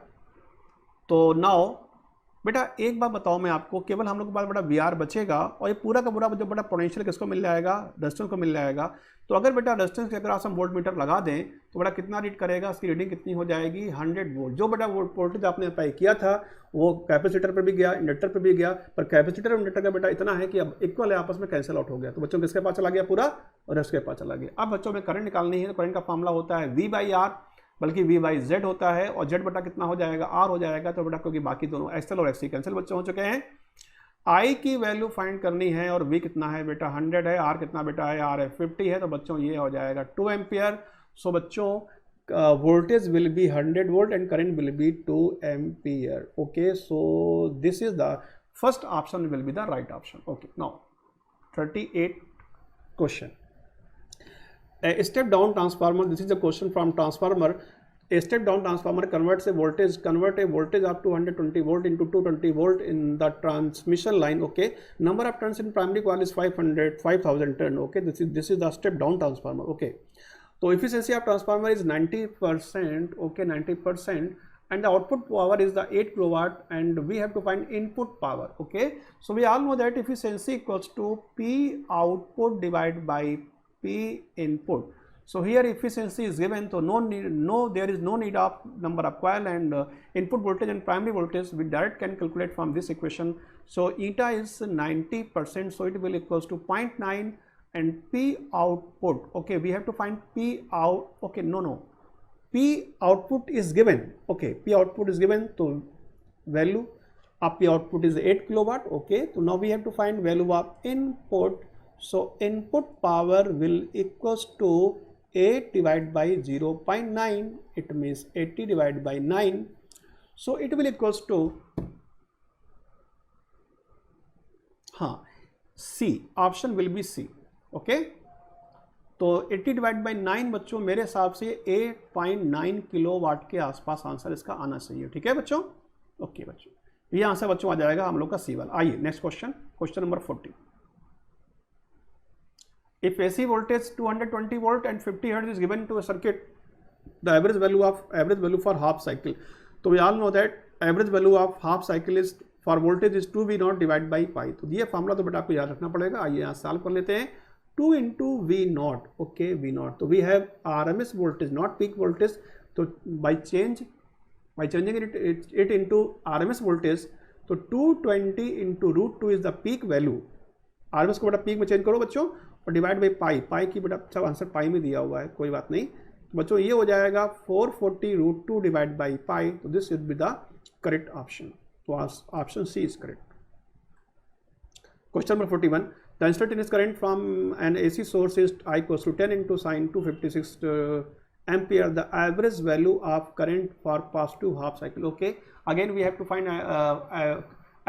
तो now बेटा एक बात बताओ मैं आपको, केवल हम लोग के पास बेटा VR बचेगा और ये पूरा का पूरा जो बेटा पोटेंशियल किसको मिल जाएगा, रेजिस्टेंस को मिल जाएगा। तो अगर बेटा रेजिस्टेंस के अगर हम वोल्ट मीटर लगा दें तो बेटा कितना रीड करेगा, इसकी रीडिंग कितनी हो जाएगी 100 वोल्ट। जो बेटा वोल्टेज आपने अप्लाई किया था वो कैपेसिटर पर भी गया, इंडक्टर पर भी गया, पर कैपेसिटर और इंडक्टर का बेटा इतना है कि अब इक्वल है, आपस में कैंसिल आउट हो गया। तो बच्चों किसके पास चला गया पूरा, और इसके पास चला गया। अब बच्चों में करंट निकालनी है, तो करंट का फॉर्मूला होता है V बाई आर, बल्कि V बाई Z होता है, और Z बटा कितना हो जाएगा R हो जाएगा। तो बेटा क्योंकि बाकी दोनों एक्सएल और एक्सी कैंसिल बच्चे हो चुके हैं। I की वैल्यू फाइंड करनी है और V कितना है बेटा 100 है, R कितना बेटा है, R है 50 है, तो बच्चों ये हो जाएगा 2 एम्पियर। सो बच्चों voltage will be 100 volt and current will be 2 ampere. Okay, so this is the first option will be the right option. Okay, now 38 question. A step down transformer, this is the question from transformer. A step down transformer convert a voltage of 220 volt into 220 volt in the transmission line. Okay, number of turns in primary coil is 5000 turn. Okay, this is the step down transformer. Okay, so efficiency of transformer is 90%. Okay, 90%, and the output power is the 8 kilowatt, and we have to find input power. Okay, so we all know that efficiency equals to P output divided by P input. So here efficiency is given, so there is no need of number of coil and input voltage and primary voltage. We direct can calculate from this equation. So eta is 90%, so it will equals to 0.9, and P output. Okay, we have to find P out. Okay, no, P output is given. Okay, P output is given, so value of P output is 8 kilowatt. Okay, so now we have to find value of input. So input power will equals to 8 divided by 0.9, it means 80 divided by 9, so it will equals to C, option will be C. Okay, तो 80 divide by 9 बच्चों मेरे हिसाब से 8.9 kilowatt के आसपास answer इसका आना चाहिए। ठीक है बच्चों, ओके बच्चों, ये आंसर बच्चों आ जाएगा हम लोग का सी वाला। आइए next question, question number 40। If AC voltage 220 volt and 50 hertz is given to a circuit, the average value for half cycle, तो we all know that average value of half cycle is for voltage is 2V0 divide by pi. तो ये formula तो बेटा आपको याद रखना पड़ेगा। आइए यहाँ सॉल्व कर लेते हैं। 2 into V0, okay, V0, तो we have RMS voltage, not peak voltage, तो by changing it into RMS voltage, तो 220 into √2 is the peak value। RMS को बेटा पीक में चेंज करो बच्चों और डिवाइड बाई पाई की बेटा अच्छा आंसर पाई में दिया हुआ है, कोई बात नहीं। तो बच्चों ये हो जाएगा 440 √2 डिवाइड बाई पाई, तो this will be the correct option. तो option C is correct. Question number 41, the instantaneous current from an AC source is I equals to 10 into sine 256 ampere. The average value of current for positive half cycle. Okay, again we have to find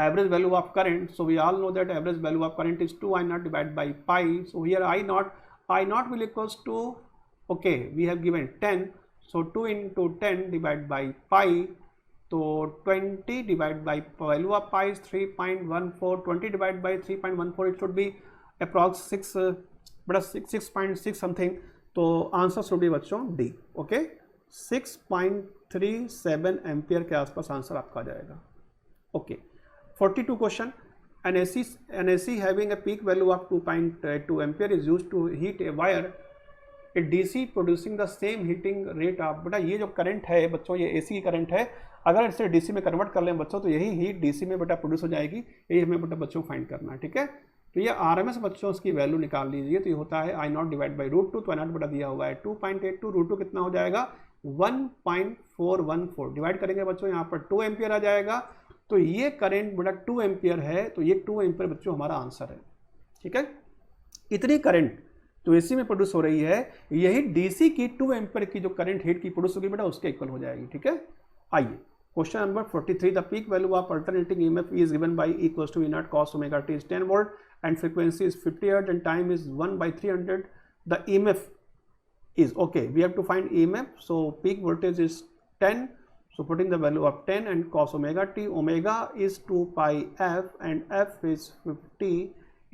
average value of current. So we all know that average value of current is 2 I naught divided by pi. So here I naught will equals to, okay, we have given 10, so 2 into 10 divided by pi, so 20 divided by value of pi is 3.14, 20 divided by 3.14, it should be approx 6.6 something, तो answer should B बच्चों D. Okay, 6.37 ampere के आसपास answer आपका आ जाएगा। Okay, 42 question, an AC having a peak value of 2.2 ampere is used to heat a wire, a DC producing the same heating rate of, बेटा ये जो current है बच्चों, ये AC की करंट है, अगर इसे DC में कन्वर्ट कर लें बच्चों तो यही हीट DC में बेटा प्रोड्यूस हो जाएगी। यही हमें बेटा बच्चों फाइंड करना है। ठीक है, तो ये RMS बच्चों उसकी वैल्यू निकाल लीजिए। तो ये होता है I नॉट डिवाइड बाई √2, तो I नॉट बेटा दिया हुआ है 2.82, √2 कितना हो जाएगा 1.414, डिवाइड करेंगे बच्चों यहाँ पर 2 एम्पियर आ जाएगा। तो ये करेंट बेटा 2 एम्पियर है, तो ये 2 एम्पियर बच्चों हमारा आंसर है। ठीक है, इतनी करंट जो AC में प्रोड्यूस हो रही है, यही DC की 2 एम्पियर की जो करंट हीट की प्रोड्यूस होगी बेटा उसके इक्वल हो जाएगी। ठीक है, आइए question number 43, the peak value of alternating EMF is given by E equals to E0 cos omega t is 10 volt and frequency is 50 hertz and time is 1/300. The EMF is, okay, we have to find EMF, so peak voltage is 10, so putting the value of 10 and cos omega t, omega is 2 pi f and f is 50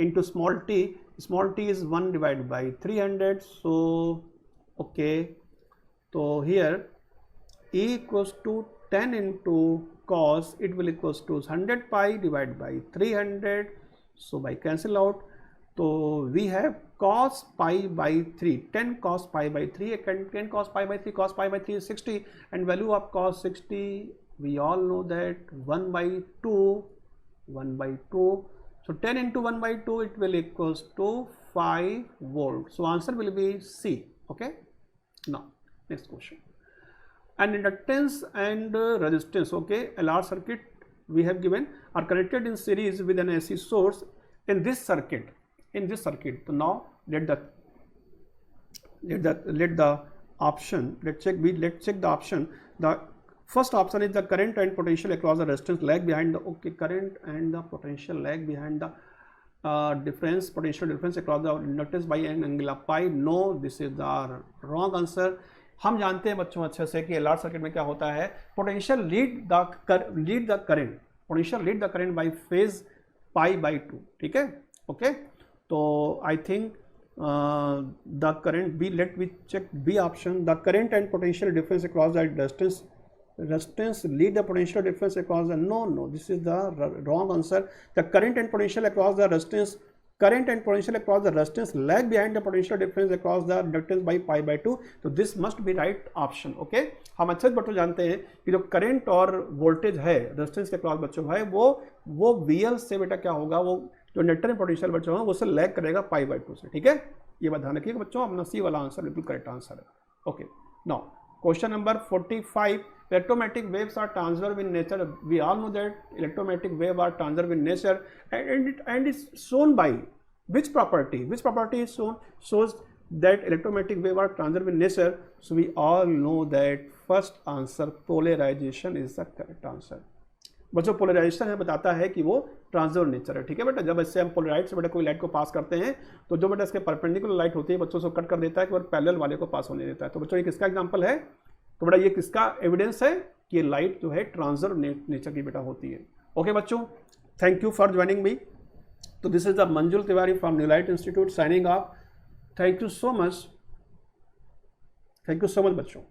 into small t is 1 divided by 300, so okay, so here E equals to 10 into cos, it will equals to 100 pi divided by 300, so by cancel out, so we have cos pi by 3, 10 cos pi by 3, 10 cos pi by 3, cos pi by 3 is 60, and value of cos 60 we all know that 1/2, so 10 into 1/2 it will equals to 5 volt, so answer will be C. Okay, now next question, and inductance and resistance, okay, a large circuit we have given are connected in series with an AC source in this circuit. So now let the option, let's check the option. The first option is the current and potential across the resistance lag behind the, okay, current and the potential lag behind the potential difference across the inductance by an angle of pi. No, this is the wrong answer. हम जानते हैं बच्चों अच्छे से कि LR circuit में क्या होता है, potential lead the current by phase pi by 2, ठीक है, ओके। तो I think the current B, let we check B option, the current and potential difference across the resistance lead the potential difference across the, no, this is the wrong answer. The current and potential across the resistance lag behind the potential difference across the inductance by pi by 2. तो this must be right option, okay। हम अच्छे से बच्चों जानते हैं कि जो current और वोल्टेज है रेजिस्टेंस के क्रॉस बच्चों है वो VL से बेटा क्या होगा, वो जो इंडक्टर में पोटेंशियल बच्चों है वो से लैग करेगा पाई बाई 2 से, ठीक है। ये बात ध्यान रखिएगा बच्चों, अपना सी वाला आंसर बिल्कुल करेक्ट आंसर है, okay. Now question number 45, electromagnetic waves are transverse in nature. We all know that electromagnetic wave are transverse in nature, and it's shown by which property? Which property is shows that electromagnetic wave are transverse in nature? So we all know that first answer, polarization is the correct answer. बच्चों polarisation है बताता है कि वो transverse nature है, ठीक है बेटा। जब इससे हम पोलराइट से बेटा कोई लाइट को पास करते हैं तो जो बेटा इसके परपेंडिकुलर लाइट होती है बच्चों से कट कर देता है कि वो पैरेलल वाले को पास होने देता है। तो बच्चों ये किसका एग्जांपल है, तो बेटा ये किसका एविडेंस है कि ये लाइट जो है ट्रांसवर्स नेचर की बेटा होती है, ओके बच्चों। Thank you for joining me. तो this is the Manjul Tiwari from new light institute signing off. Thank you so much बच्चों।